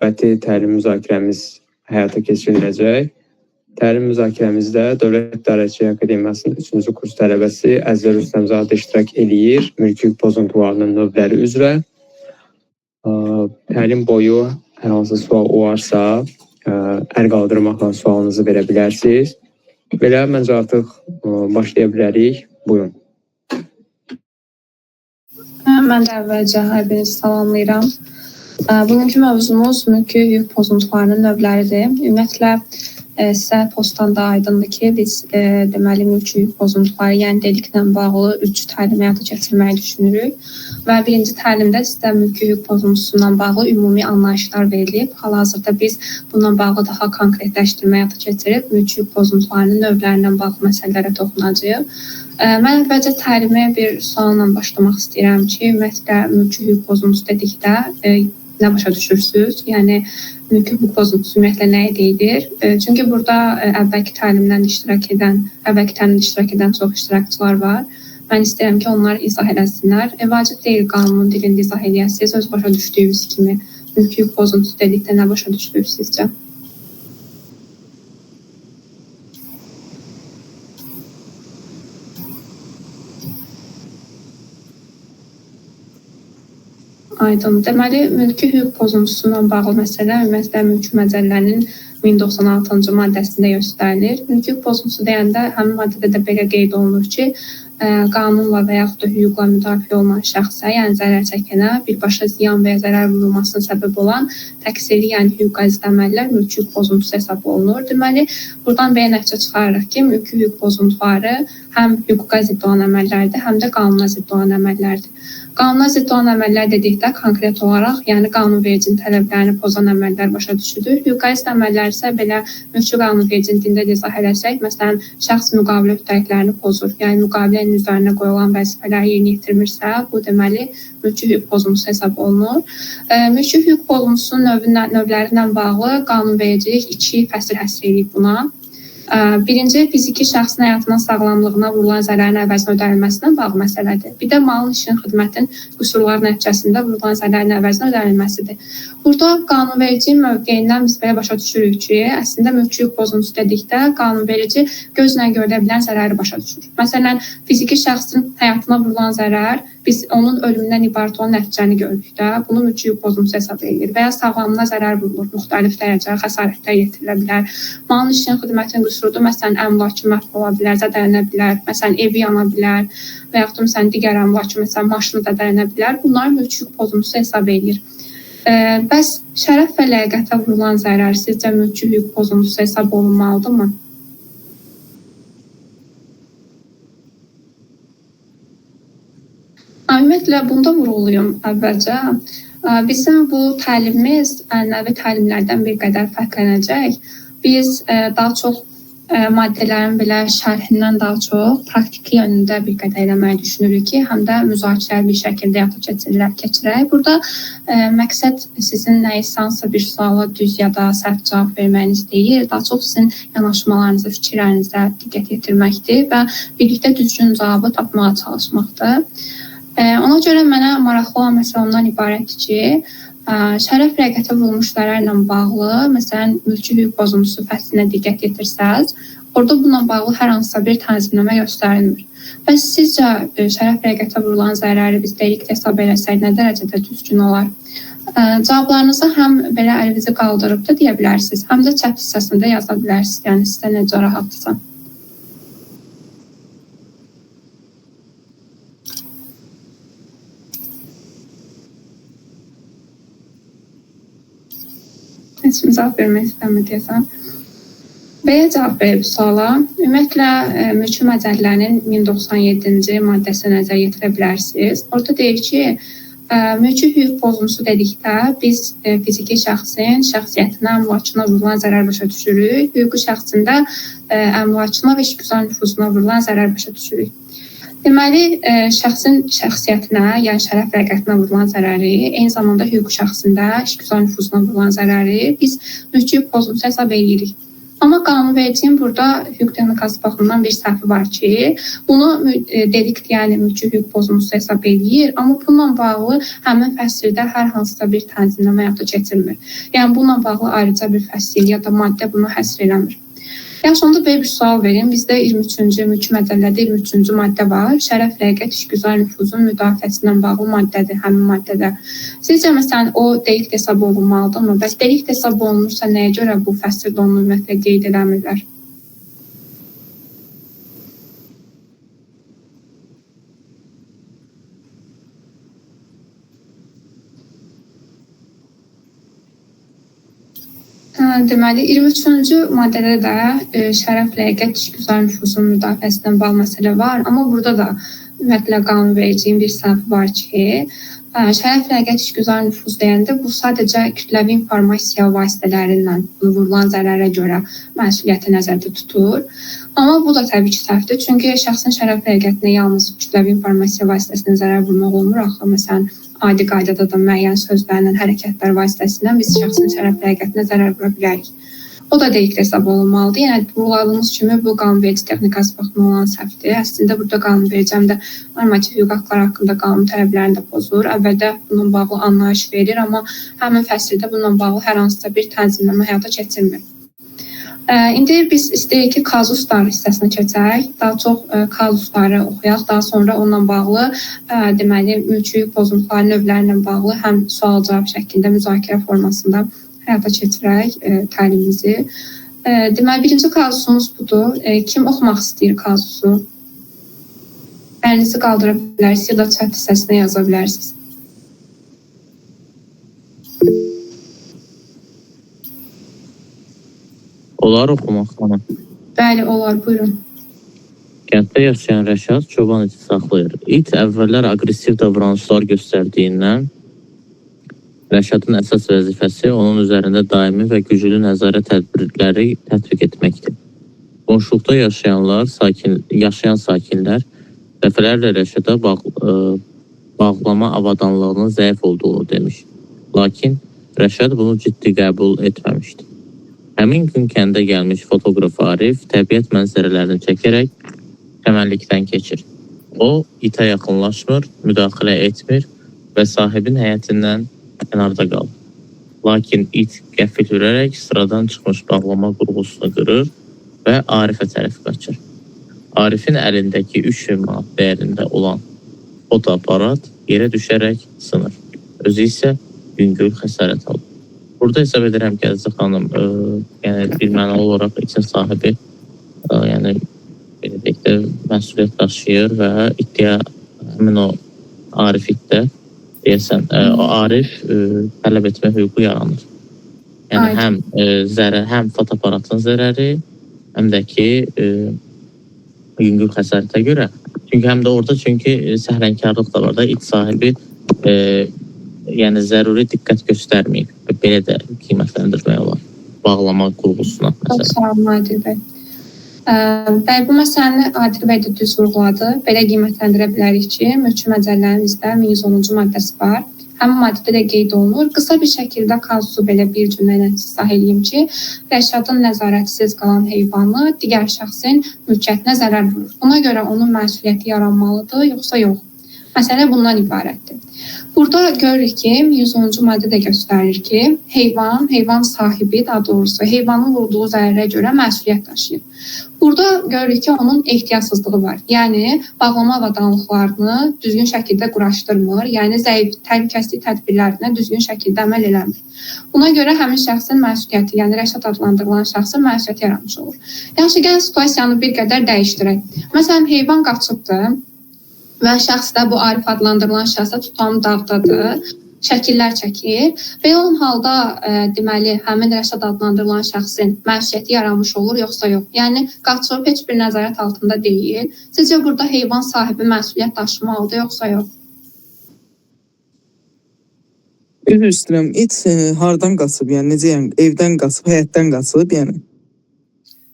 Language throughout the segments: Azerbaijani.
növbəti təlim müzakirəmiz həyata keçiriləcək. Təlim müzakirəmizdə Dövlət İdarəçiliyi Akademiyasının 3-cü kurs tələbəsi Əzizə Rüstəmzadə iştirak eləyir mülki hüquq pozuntularının növləri üzrə. Təlim boyu hər hansı sual olarsa, əl qaldırmaqla sualınızı verə bilərsiniz. Belə, məncə artıq başlaya bilərik. Buyurun. Mən də əvvəlcə hər birinizi salamlayıram. Bugünkü mövzumuz mülki hüquq pozuntularının növləridir. Ümumiyyətlə, sizə postdan da aydındır ki, biz deməli mülki hüquq pozuntuları, yəni deliklə bağlı 3 təlim həyata keçirməyi düşünürük. Və birinci təlimdə sizə mülki hüquq pozuntusundan bağlı ümumi anlayışlar verilib. Hal-hazırda biz bununla bağlı daha konkretləşdirmə həyata keçirib, mülki hüquq pozuntularının növlərindən bağlı məsələlərə toxunacağıq. Mən əvvəlcə təlimə bir sualla başlamaq istəyirəm ki, ümumiyyətlə mülki hüquq pozuntusu dedikdə nə başa düşürsünüz? Yəni, mülki hüquq pozuntusu ümumiyyətlə nə edir? Çünki burada əvvəlki təlimdə iştirak edən çox iştirakçılar var. Mən istəyirəm ki, onlar izah eləsinlər. Vacib deyil qanunun dilində izah eləyəsiniz. Öz başa düşdüyünüz kimi mülki hüquq pozuntusu dedikdə nə başa düşülür sizcə? Aydın. Deməli, mülki hüquq pozuntusuna bağlı məsələ ümumiyyətlə Mülki Məcəllənin 1096-cı maddəsində göstərilir. Mülki hüquq pozuntusu deyəndə həmin maddədə də belə qeyd olunur ki, qanunla və yaxud da hüquqla müdafiə olunan şəxsə, yəni zərər çəkənə birbaşa ziyan və ya zərər vurulmasına səbəb olan təqsirli, yəni hüquqa zidd əməllər mülki hüquq pozuntusu hesab olunur. Deməli, buradan belə nəticə çıxarırıq ki, mülki hüquq pozuntuları həm hüquqa zidd olan əməllərdir, həm də qanuna zidd olan əməllərdir. Qanuna zidd olan əməllər dedikdə konkret olaraq, yəni qanunvericinin tələblərini pozan əməllər başa düşülür. Hüquqa zidd əməllər isə belə mülki qanunvericinin dilində izah eləsək, məsələn, şəxs müqavilə öhdəliklərini pozur, yəni müqavilənin üzərinə qoyulan vəzifələri yerinə yetirmirsə, bu deməli mülki hüquq pozuntusu hesab olunur. Mülki hüquq pozuntusunun növlərindən bağlı qanunvericilik 2 fəsil həsr edib buna. Birinci, fiziki şəxsin həyatının sağlamlığına vurulan zərərin əvəzinə ödənilməsinə bağlı məsələdir. Bir də malın, işin, xidmətin qüsurları nəticəsində vurulan zərərin əvəzinə ödənilməsidir. Burada qanunverici mövqeyindən biz belə başa düşürük ki, əslində mülki hüquq pozuntusu dedikdə qanunverici gözlə görülə bilən zərəri başa düşür. Məsələn, fiziki şəxsin həyatına vurulan zərər, biz onun ölümündən ibarət olan nəticəni gördükdə bunu mülki hüquq pozuntusu hesab edilir və ya sağlamlığına zərər vurulur, müxtəlif dərəcə xəsarətlər yetirilə bilər. Malın, işin, xidmətin qüsurudur, məsələn, əmlakı məhv ola bilər, zədələnə bilər, məsələn, evi yana bilər və yaxud da məsələn, digər əmlakı, məsələn, maşını zədələnə bilər. Bunlar mülki hüquq pozuntusu hesab edilir. Bəs şərəf və ləyaqətə vurulan zərər sizcə mülki hüquq pozuntusu hesab olunmalıdırmı? Ümumiyyətlə, bunda vurğuluyum əvvəlcə. Bizim bu təlimimiz ənənəvi təlimlərdən bir qədər fərqlənəcək. Biz daha çox maddələrin belə şərhindən daha çox praktiki yönündə bir qədər eləməyi düşünürük ki, həm də müzakirəli bir şəkildə həyata keçirək. Burada məqsəd sizin hansısa bir suala düz ya da səhv cavab verməyiniz deyil, daha çox sizin yanaşmalarınızı, fikirlərinizə diqqət yetirməkdir və birlikdə düzgün cavabı tapmağa çalışmaqdır. Ona görə mənə maraqlı olan məsələ ondan ibarətdir ki, şərəf ləyaqətə vurulmuş zərərlə bağlı, məsələn, mülki hüquq pozuntusu fəslinə diqqət yetirsəz, orada bununla bağlı hər hansısa bir tənzimləmə göstərilmir. Bəs sizcə şərəf ləyaqətə vurulan zərəri biz delik hesab eləsək nə dərəcədə düzgün olar? Cavablarınızı həm belə əlinizi qaldırıb da deyə bilərsiniz, həm də chat hissəsində yaza bilərsiniz, yəni sizə necə rahatdırsa. Heç kim cavab vermək istəmir deyəsən. Belə cavab verib suala. Ümumiyyətlə, Mülki Məcəllənin 1097-ci maddəsinə nəzər yetirə bilərsiniz. Orada deyir ki, mülki hüquq pozuntusu dedikdə biz fiziki şəxsin şəxsiyyətinə, əmlakına vurulan zərər başa düşürük. Hüquqi şəxsində əmlakına və işgüzar nüfuzuna vurulan zərər başa düşürük. Deməli, şəxsin şəxsiyyətinə, yəni şərəf ləyaqətinə vurulan zərəri, eyni zamanda hüquqi şəxsində işgüzar nüfuzuna vurulan zərəri biz mülki hüquq pozuntusu hesab edirik. Amma qanunvericinin burada hüquq texnikası baxımından bir səhvi var ki, bunu delikt, yəni mülki hüquq pozuntusu hesab edir, amma bununla bağlı həmin fəsildə hər hansısa bir tənzimləmə həyata keçirmir. Yəni bununla bağlı ayrıca bir fəsil ya da maddə bunu həsr eləmir. Yaxşı, onda belə bir sual verin. Bizdə 23-cü mülki mədəllədə 23-cü maddə var. Şərəf, ləyaqət, işgüzar nüfuzun müdafiəsindən bağlı maddədir, həmin maddədə. Sizcə, məsələn, o delikt hesab olunmalıdırmı? Bəs delikt hesab olunursa, nəyə görə bu fəsildə onu ümumiyyətlə qeyd edəmirlər? Deməli, 23-cü maddədə də şərəf, ləyaqət, işgüzar nüfuzun müdafiəsindən bağlı məsələ var. Amma burada da ümumiyyətlə qanunvericinin bir səhvi var ki, şərəf, ləyaqət, işgüzar nüfuz deyəndə bu sadəcə kütləvi informasiya vasitələrindən vurulan zərərə görə məsuliyyəti nəzərdə tutur. Amma bu da təbii ki, səhvdir. Çünki şəxsin şərəf, ləyaqətinə yalnız kütləvi informasiya vasitəsindən zərər vurmaq olmur. Axı, məsələn, adi qaydada da müəyyən sözlərlə, hərəkətlər vasitəsilə biz şəxsin şərəf, ləyaqətinə zərər vura bilərik. O da delikt hesab olunmalıdır. Yəni, vurguladığımız kimi bu qanunverici texnikası baxımından olan səhvdir. Əslində, burada qanunverici həm də normativ hüquq aktları haqqında qanun tələblərini də pozur. Əvvəldə bununla bağlı anlayış verir, amma həmin fəsildə bununla bağlı hər hansısa bir tənzimləmə həyata keçirmir. İndi biz istəyirik ki, kazuslar hissəsinə keçək. Daha çox kazusları oxuyaq. Daha sonra onunla bağlı deməli, mülki hüquq pozuntuları növləri ilə bağlı həm sual-cavab şəklində müzakirə formasında həyata keçirək təlimimizi. Deməli, birinci kazusumuz budur. Kim oxumaq istəyir kazusu? Əlinizi qaldıra bilərsiniz ya da chat hissəsinə yaza bilərsiniz. Olar oxumaq xanım. Bəli, olar, buyurun. Kənddə yaşayan Rəşad çoban iti saxlayır. İt əvvəllər aqressiv davranışlar göstərdiyindən Rəşadın əsas vəzifəsi onun üzərində daimi və güclü nəzarət tədbirləri tətbiq etməkdir. Qonşuluqda yaşayan sakinlər dəfələrlə Rəşada bağlama avadanlığının zəif olduğunu demiş. Lakin Rəşad bunu ciddi qəbul etməmişdi. Həmin gün kəndə gəlmiş fotoqraf Arif təbiət mənzərələrini çəkərək çəmənlikdən keçir. O, itə yaxınlaşmır, müdaxilə etmir və sahibin həyətindən kənarda qalır. Lakin it qəfil hürərək sıradan çıxmış bağlama qurğusunu qırır və Arifə tərəf qaçır. Arifin əlindəki 3000 manat dəyərində olan fotoaparat yerə düşərək sınır. Özü isə yüngül xəsarət alır. Burada hesab edirəm ki, Əziz xanım, yəni bir mənalı olaraq itin sahibi yəni belə deyək də məsuliyyət daşıyır və iddia həmin o Arif iddə deyəsən, o Arif tələb etmə hüququ yaranır. Yəni həm fotoaparatın zərəri, həm də ki yüngül xəsarətə görə. Çünki həm də orada səhlənkarlıq da var da, it sahibi yəni zəruri diqqət göstərməyib. Belə də qiymətləndirmək olar. Bağlama qurğusuna. Çox sağ olun, Adil bəy. Bəli, bu məsələni Adil bəy də düz vurğuladı. Belə qiymətləndirə bilərik ki, mülki məcəllərimizdə 1110-cu maddəsi var. Həmin maddədə də qeyd olunur. Qısa bir şəkildə kazusu belə bir cümlə ilə izah edeyim ki, Rəşadın nəzarətsiz qalan heyvanı digər şəxsin mülkiyyətinə zərər vurur. Buna görə onun məsuliyyəti yaranmalıdır, yoxsa yox? Məsələ bundan ibarətdir. Burada görürük ki, 110-cu maddə də göstərir ki, heyvan sahibi, daha doğrusu heyvanın vurduğu zərərə görə məsuliyyət daşıyır. Burada görürük ki, onun ehtiyatsızlığı var. Yəni, bağlama avadanlıqlarını düzgün şəkildə quraşdırmır, yəni zəif təhlükəsizlik tədbirlərinə düzgün şəkildə əməl eləmir. Buna görə həmin şəxsin məsuliyyəti, yəni Rəşad adlandırılan şəxsin məsuliyyəti yaranmış olur. Yaxşı, gəlin situasiyanı bir qədər dəyişdirək. Məsələn, heyvan qaçıbdır və şəxs də bu Arif adlandırılan şəxsə tutam dağdadır, şəkillər çəkir. Belə olan halda deməli, həmin Rəşad adlandırılan şəxsin məsuliyyəti yaranmış olur, yoxsa yox? Yəni, qaçıb heç bir nəzarət altında deyil. Sizcə burada heyvan sahibi məsuliyyət daşımalıdır, yoxsa yox? Üzr istəyirəm, it hardan qaçıb, yəni necə, yəni evdən qaçıb, həyətdən qaçıb, yəni?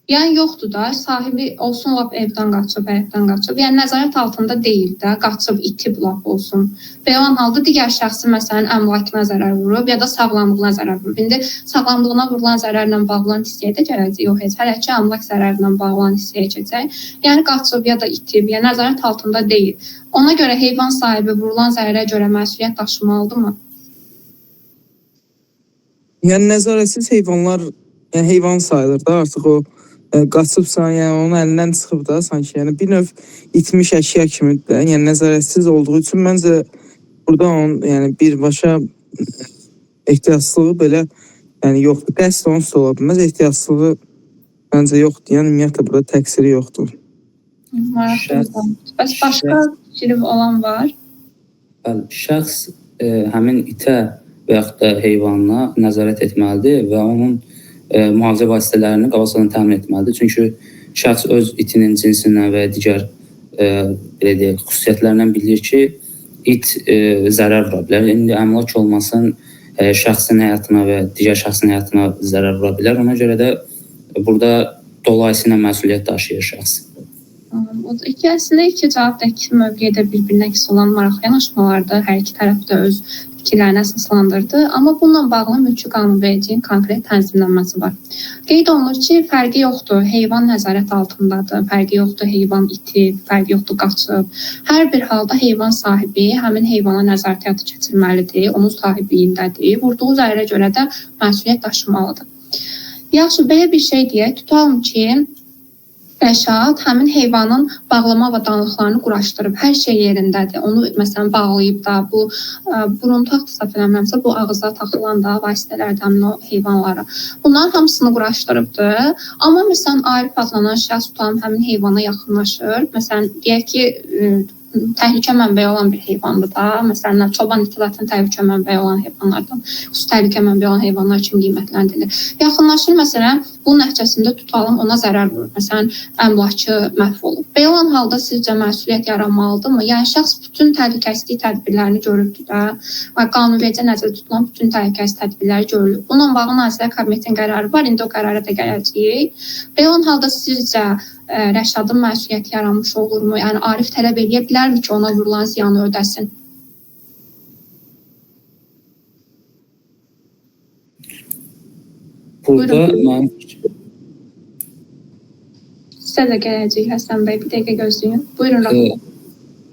Yəni yoxdur da, sahibi olsun lap evdən qaçıb, həyətdən qaçıb. Yəni nəzarət altında deyil də, qaçıb, itib lap olsun. Belə olan halda digər şəxsi məsələn əmlakına zərər vurub ya da sağlamlığına zərər vurub. İndi sağlamlığına vurulan zərərlə bağlanan hissəyə də gələcək, yox heç. Hələ ki əmlak zərərindən bağlanan hissəyə keçəcək. Yəni qaçıb ya da itib, yəni nəzarət altında deyil. Ona görə heyvan sahibi vurulan zərərə görə məsuliyyət daşımalıdırmı? Yəni nəzarətsiz heyvanlar, yəni heyvan sayılır da artıq o qaçıbsan, yəni onun əlindən çıxıb da sanki, yəni bir növ itmiş əşya kimidir də. Yəni nəzarətsiz olduğu üçün məncə burada onun yəni birbaşa ehtiyatsızlığı belə yəni yoxdur. Qəsd onsuz da ola bilməz, ehtiyatsızlığı məncə yoxdur. Yəni ümumiyyətlə burada təqsiri yoxdur. Maraqlı. Bəs başqa fikri olan var? Bəli, şəxs həmin itə və yaxud da heyvanına nəzarət etməlidir və onun mühafizə vasitələrini qabaqcadan təmin etməlidir. Çünki şəxs öz itinin cinsindən və digər belə deyək, xüsusiyyətlərindən bilir ki, it zərər vura bilər. İndi əmlak olmasın, şəxsin həyatına və digər şəxsin həyatına zərər vura bilər. Ona görə də burada dolayısıyla məsuliyyət daşıyır şəxs. Əslində iki cavabdakı mövqedə bir-birinə əks olan maraqlı yanaşmalardır. Hər iki tərəf də öz fikirlərini əsaslandırdı. Amma bununla bağlı mülki qanunvericiliyin konkret tənzimlənməsi var. Qeyd olunur ki, fərqi yoxdur, heyvan nəzarət altındadır, fərqi yoxdur, heyvan itib, fərqi yoxdur, qaçıb. Hər bir halda heyvan sahibi həmin heyvana nəzarət həyata keçirməlidir, onun sahibliyindədir. Vurduğu zərərə görə də məsuliyyət daşımalıdır. Yaxşı, belə bir şey deyək, tutalım ki, Rəşad həmin heyvanın bağlama avadanlıqlarını quraşdırıb, hər şey yerindədir. Onu məsələn bağlayıb da, bu buruntuaq səhv eləmirəmsə, bu ağıza taxılan da vasitələrdən o heyvanlara. Bunların hamısını quraşdırıbdır. Amma məsələn Arif adlanan şəxs tutalım həmin heyvana yaxınlaşır. Məsələn deyək ki, təhlükə mənbəyi olan bir heyvandır da. Məsələn, çoban iti zaten təhlükə mənbəyi olan heyvanlardan, xüsusi təhlükə mənbəyi olan heyvanlar üçün qiymətləndirilir. Yaxınlaşır məsələn, bunun nəticəsində tutalım ona zərər vurur. Məsələn, əmlakı məhv olur. Belə olan halda sizcə məsuliyyət yaranmalıdırmı? Yəni şəxs bütün təhlükəsizlik tədbirlərini görübdür da. Qanunvericə nəzərdə tutulan bütün təhlükəsizlik tədbirləri görülüb. Bununla bağlı Nazirlər Kabinetinin qərarı var. İndi o qərara da gələcəyik. Belə olan halda sizcə Rəşadın məsuliyyəti yaranmış olurmu? Yəni Arif tələb edə bilərmi ki, ona vurulan ziyanı ödəsin? Burada mən Sizə də gələcək Həsən bəy, bir dəqiqə gözləyin. Buyurun Rahman.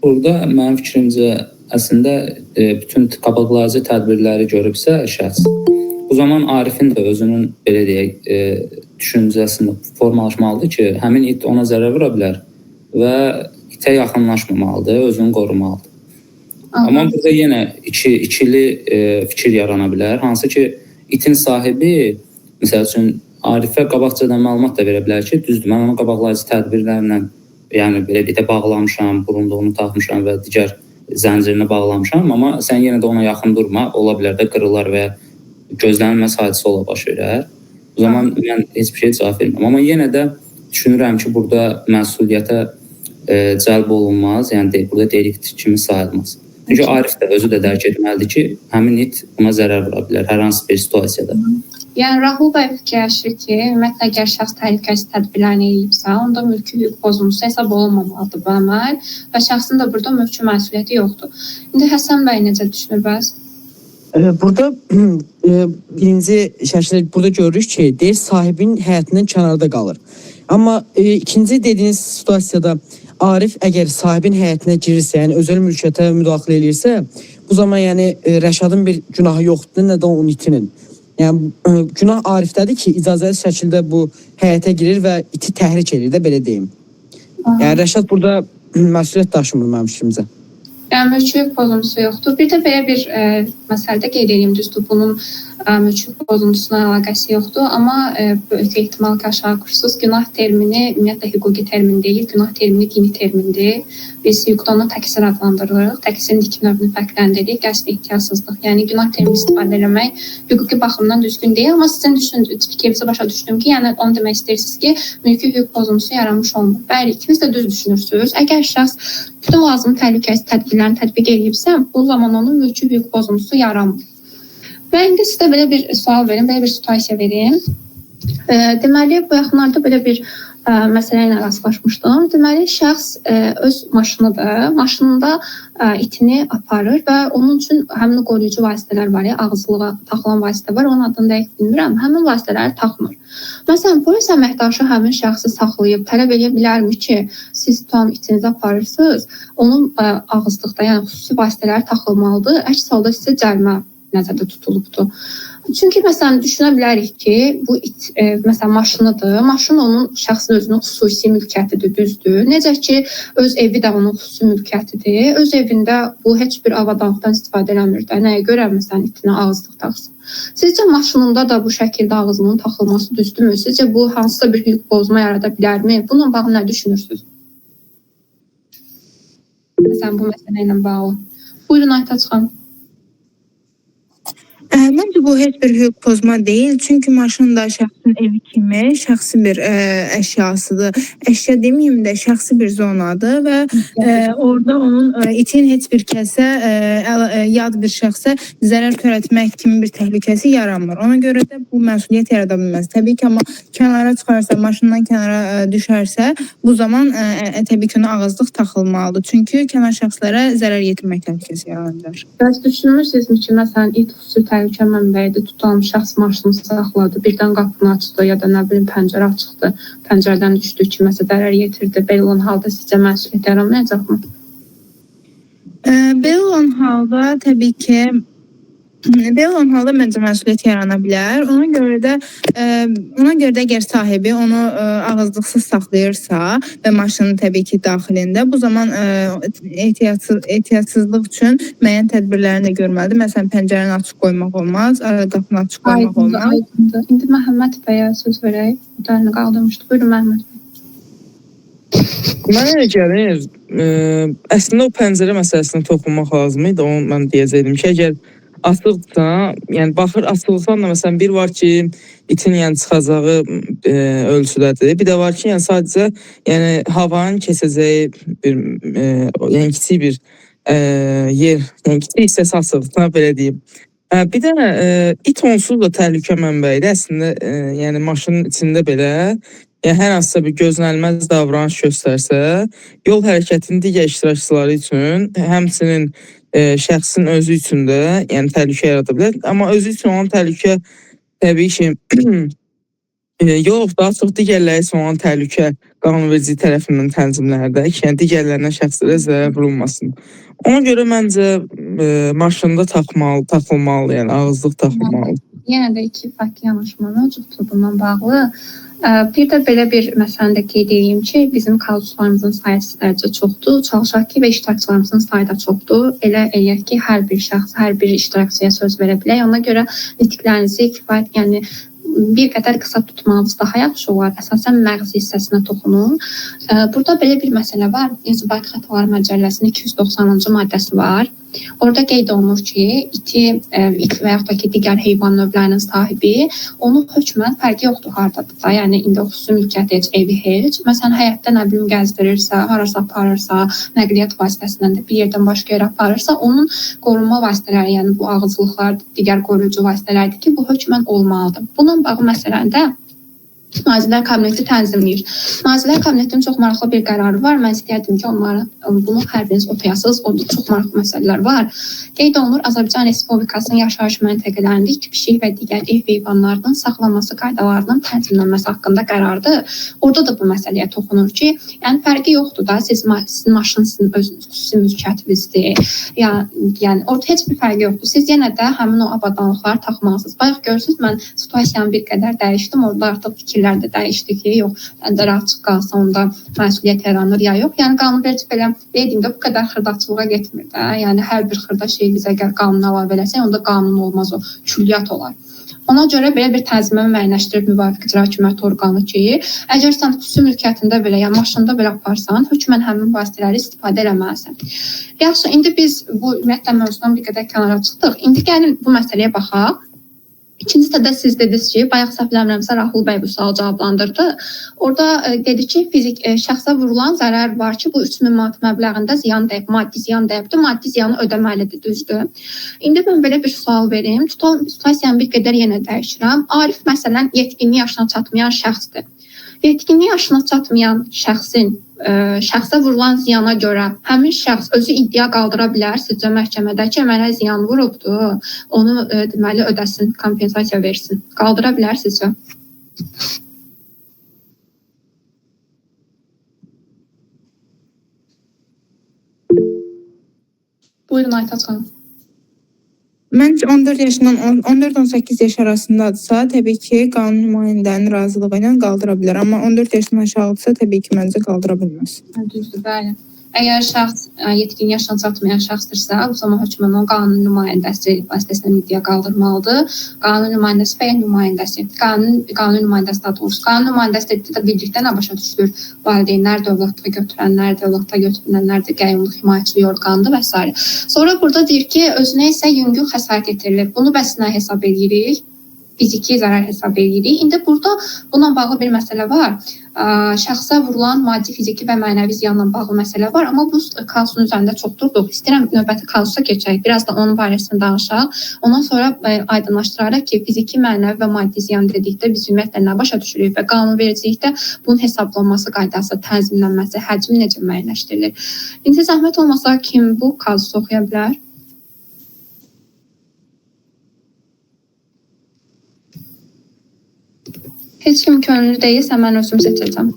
burada mənim fikrimcə əslində bütün qabaqlayıcı tədbirləri görübsə şəxs, bu zaman Arifin də özünün belə deyək düşüncəsində formalaşmalıdır ki, həmin it ona zərər vura bilər və itə yaxınlaşmamalıdır, özünü qorumalıdır. Amma burada yenə ikili fikir yarana bilər. Hansı ki, itin sahibi, məsəl üçün, Arifə qabaqcadan məlumat da verə bilər ki, düzdür, mən onu qabaqlayıcı tədbirlərlə, yəni belə deyək, burunluğunu burunluğunu taxmışam və digər zəncirini bağlamışam, amma sən yenə də ona yaxın durma, ola bilər də qırılar və gözlənilməz hadisə ola baş verər. O zaman mən heç bir şey cavab vermirəm. Amma yenə də düşünürəm ki, burada məsuliyyətə cəlb olunmaz, yəni burada delikt kimi sayılmaz. Çünki Arif də özü də dərk etməlidir ki, həmin it buna zərər vura bilər hər hansı bir situasiyada. Yəni Rahul bəy fikirləşir ki, ümumiyyətlə əgər şəxs təhlükəsizlik tədbirlərini eləyibsə, onda mülki hüquq pozuntusu hesab olunmamalıdır bu əməl və şəxsin də burada mülki məsuliyyəti yoxdur. İndi Həsən bəy necə düşünür bəs? Burada birinci şəkildə burada görürük ki, deyir sahibinin həyatından kənarda qalır. Amma ikinci dediyiniz situasiyada Arif əgər sahibin həyatına girirsə, yəni özəl mülkiyyətə müdaxilə edirsə, bu zaman yəni Rəşadın bir günahı yoxdur, nə də onun itinin. Yəni günah Arifdədir ki, icazəli şəkildə bu həyata girir və iti təhrik edir də, belə deyim. Yəni Rəşad burada məsuliyyət daşımır mənim fikrimcə. Yəni mülki hüquq pozuntusu yoxdur. Bir də belə bir məsələdə qeyd edeyim, düzdür, bunun mülki hüquq pozuntusuna əlaqəsi yoxdur, amma böyük ehtimal ki, aşağı kursuz günah termini ümumiyyətlə hüquqi termin deyil, günah termini dini termindir. Biz hüquqda onu təqsir adlandırırıq, təqsirin iki növünü fərqləndiririk, qəsd və ehtiyatsızlıq. Yəni günah termini istifadə etmək hüquqi baxımdan düzgün deyil, amma sizin fikrinizi başa düşdüm ki, yəni onu demək istəyirsiniz ki, mülki hüquq pozuntusu yaranmış olmur. Bəli, ikiniz də düz düşünürsünüz. Əgər şəxs bütün lazım təhlükəsizlik tədbirlərini tətbiq edibsə, bu zaman onun mülki hüquq pozuntusu yaranmır. Və indi sizə belə bir sual verim, belə bir situasiya verim. Deməli, bu yaxınlarda belə bir məsələ ilə rastlaşmışdım. Deməli, şəxs öz maşınında itini aparır və onun üçün həmin qoruyucu vasitələr var ya, ağızlığa taxılan vasitə var, onun adını dəqiq bilmirəm. Həmin vasitələri taxmır. Məsələn, polis əməkdaşı həmin şəxsi saxlayıb tələb edə bilərmi ki, siz tam itinizi aparırsınız, onun ağızlıqda, yəni xüsusi vasitələr taxılmalıdır, əks halda sizə cərimə nəzərdə tutulubdur. Çünki məsələn düşünə bilərik ki, bu it məsələn maşınıdır. Maşın onun şəxsin özünün xüsusi mülkiyyətidir, düzdür. Necə ki öz evi də onun xüsusi mülkiyyətidir. Öz evində bu heç bir avadanlıqdan istifadə eləmir də. Nəyə görə məsələn itinə ağızlıq taxsın? Sizcə maşınında da bu şəkildə ağızlığın taxılması düzdürmü? Sizcə bu hansısa bir hüquq pozma yarada bilərmi? Bununla bağlı nə düşünürsünüz? Məsələn bu məsələ ilə bağlı. Buyurun Aytaç xanım. Məncə bu heç bir hüquq pozma deyil. Çünki maşın da şəxsin evi kimi şəxsi bir əşyasıdır. Əşya deməyim də şəxsi bir zonadır və orada onun itin heç bir kəsə, yad bir şəxsə zərər törətmək kimi bir təhlükəsi yaranmır. Ona görə də bu məsuliyyət yarada bilməz. Təbii ki, amma kənara çıxarsa, maşından kənara düşərsə, bu zaman təbii ki, ona ağızlıq taxılmalıdır. Çünki kənar şəxslərə zərər yetirmək təhlükəsi yaranır. Bəs düşünmürsünüzmü ki, məsələn it xüsusi təhlükə mənbəyidir, tutan şəxs maşını saxladı, birdən qapını açdı ya da nə bilim pəncərə açıqdı, pəncərədən düşdü, kiməsə zərər yetirdi. Belə olan halda sizcə məsuliyyət yaranmayacaqmı? Belə olan halda təbii ki, məncə məsuliyyət yarana bilər. Ona görə də əgər sahibi onu ağızlıqsız saxlayırsa və maşının təbii ki daxilində, bu zaman ehtiyatsızlıq üçün müəyyən tədbirlərini də görməlidir. Məsələn, pəncərəni açıq qoymaq olmaz, qapını açıq qoymaq olmaz. Aydındır. İndi Məhəmməd bəyə söz verək. Müdərini qaldırmışdı. Buyurun Məhəmməd bəy. Mənə elə gəlir, əslində o pəncərə məsələsini toxunmaq lazım idi. Onu mən deyəcəydim ki, əgər açıqdırsa, yəni baxır açıqlıqdan da məsələn bir var ki, itin yəni çıxacağı ölçüdədir. Bir də var ki, yəni sadəcə yəni havanın keçəcəyi bir yəni kiçik bir yer, yəni kiçik hissəsi açıqdır, belə deyim. Bir də it onsuz da təhlükə mənbəyidir. Əslində yəni maşının içində belə yəni hər hansısa bir gözlənilməz davranış göstərsə, yol hərəkətinin digər iştirakçıları üçün, həmçinin şəxsin özü üçün də yəni təhlükə yarada bilər. Amma özü üçün olan təhlükə təbii ki yox, daha çox digərləri üçün olan təhlükə qanunverici tərəfindən tənzimlərdə ki, yəni digərlərindən şəxslərə zərər vurulmasın. Ona görə məncə maşında taxılmalı, yəni ağızlıq taxılmalı. Yenə də iki fərqli yanaşma mövcuddur bundan bağlı. Bir də belə bir məsələni də qeyd edeyim ki, bizim kadrlarımızın sayısı dərəcə çoxdur. Çalışaq ki, və iştirakçılarımızın sayı da çoxdur. Elə eləyək ki, hər bir şəxs, hər bir iştirakçıya söz verə bilək. Ona görə nitqlərinizi kifayət, yəni bir qədər qısa tutmanız daha yaxşı olar. Əsasən məğzi hissəsinə toxunun. Burada belə bir məsələ var. İnzibati Xətalar Məcəlləsinin 290-cı maddəsi var. Orada qeyd olunur ki, it və yaxud da ki, digər heyvan növlərinin sahibi onun hökmən fərqi yoxdur hardadır da. Yəni indi o xüsusi mülkiyyət heç, evi heç. Məsələn, həyətdə nə bilim gəzdirirsə, harasa aparırsa, nəqliyyat vasitəsindən də bir yerdən başqa yerə aparırsa, onun qorunma vasitələri, yəni bu ağızlıqlar, digər qoruyucu vasitələrdir ki, bu hökmən olmalıdır. Bununla bağlı məsələndə Nazirlər Kabineti tənzimləyir. Nazirlər Kabinetinin çox maraqlı bir qərarı var. Mən istəyərdim ki, bunu hər biriniz oxuyasınız. Orada çox maraqlı məsələlər var. Qeyd olunur, Azərbaycan Respublikasının yaşayış məntəqələrində it, pişik və digər ev heyvanlarının saxlanması qaydalarının tənzimlənməsi haqqında qərardır. Orada da bu məsələyə toxunur ki, yəni fərqi yoxdur da, sizin maşın sizin özünüz xüsusi mülkiyyətinizdir. Yəni orada heç bir fərqi yoxdur. Siz yenə də həmin o avadanlıqları taxmalısınız. Bayaq görürsünüz, mən situasiyanı bir qədər dəyişdim. Orada artıq fikirlər də dəyişdi ki, yox, pəncərə açıq qalsa onda məsuliyyət yaranır ya yox. Yəni qanunverici belə dediyimdə bu qədər xırdaçılığa getmir də. Yəni hər bir xırda şey biz əgər qanuna əlavə eləsək, onda qanun olmaz, o külliyyat olar. Ona görə belə bir tənzimə müəyyənləşdirib müvafiq icra hakimiyyəti orqanı ki, əgər sən xüsusi mülkiyyətində belə, yəni maşında belə aparsan, hökmən həmin vasitələri istifadə eləməlisən. Yaxşı, indi biz bu ümumiyyətlə mövzudan bir qədər kənara çıxdıq. İndi gəlin bu məsələyə baxaq. İkincisi də siz dediniz ki, bayaq səhvləmirəmsə Rahul bəy bu sualı cavablandırdı. Orada dedi ki, şəxsə vurulan zərər var ki, bu 3000 manat məbləğində ziyan dəyib, maddi ziyan dəyibdir, maddi ziyanı ödəməlidir, düzdür. İndi mən belə bir sual verim. Situasiyanı bir qədər yenə dəyişirəm. Arif məsələn yetkinlik yaşına çatmayan şəxsdir. Yetkinlik yaşına çatmayan şəxsə vurulan ziyana görə həmin şəxs özü iddia qaldıra bilər sizcə məhkəmədə ki, mənə ziyan vurubdu, onu deməli ödəsin, kompensasiya versin. Qaldıra bilər sizcə? Buyurun Aytaç xanım. Məncə 14-18 yaş arasındadırsa, təbii ki, qanun nümayəndənin razılığı ilə qaldıra bilər. Amma 14 yaşdan aşağıdırsa, təbii ki, məncə qaldıra bilməz. Düzdür, bəli. Əgər şəxs yetkin yaşına çatmayan şəxsdirsə, o zaman hökmən onun qanun nümayəndəsi vasitəsilə iddia qaldırmalıdır. Qanun nümayəndəsi və ya nümayəndəsi. Qanun nümayəndəsi daha doğrusu. Qanun nümayəndəsi də birlikdə nə başa düşülür? Valideynlər, dövlətdə götürənlər, dövlətdə götürülənlər, qəyyumluq himayəçilik orqanıdır və s. Sonra burada deyir ki, özünə isə yüngül xəsarət yetirilir. Bunu bəs nə hesab edirik? Fiziki zərər hesab edirik. İndi burada bununla bağlı bir məsələ var. Şəxsə vurulan maddi, fiziki və mənəvi ziyanla bağlı məsələ var, amma bu kazusun üzərində çox durduq. İstəyirəm növbəti kazusa keçək, biraz da onun barəsində danışaq. Ondan sonra aydınlaşdıraraq ki, fiziki, mənəvi və maddi ziyan dedikdə biz ümumiyyətlə nə başa düşürük və qanunvericilikdə bunun hesablanması qaydası, tənzimlənməsi, həcmi necə müəyyənləşdirilir. İndi zəhmət olmasa kim bu kazusu oxuya bilər? Heç kim könüllü deyilsə, mən özüm seçəcəm.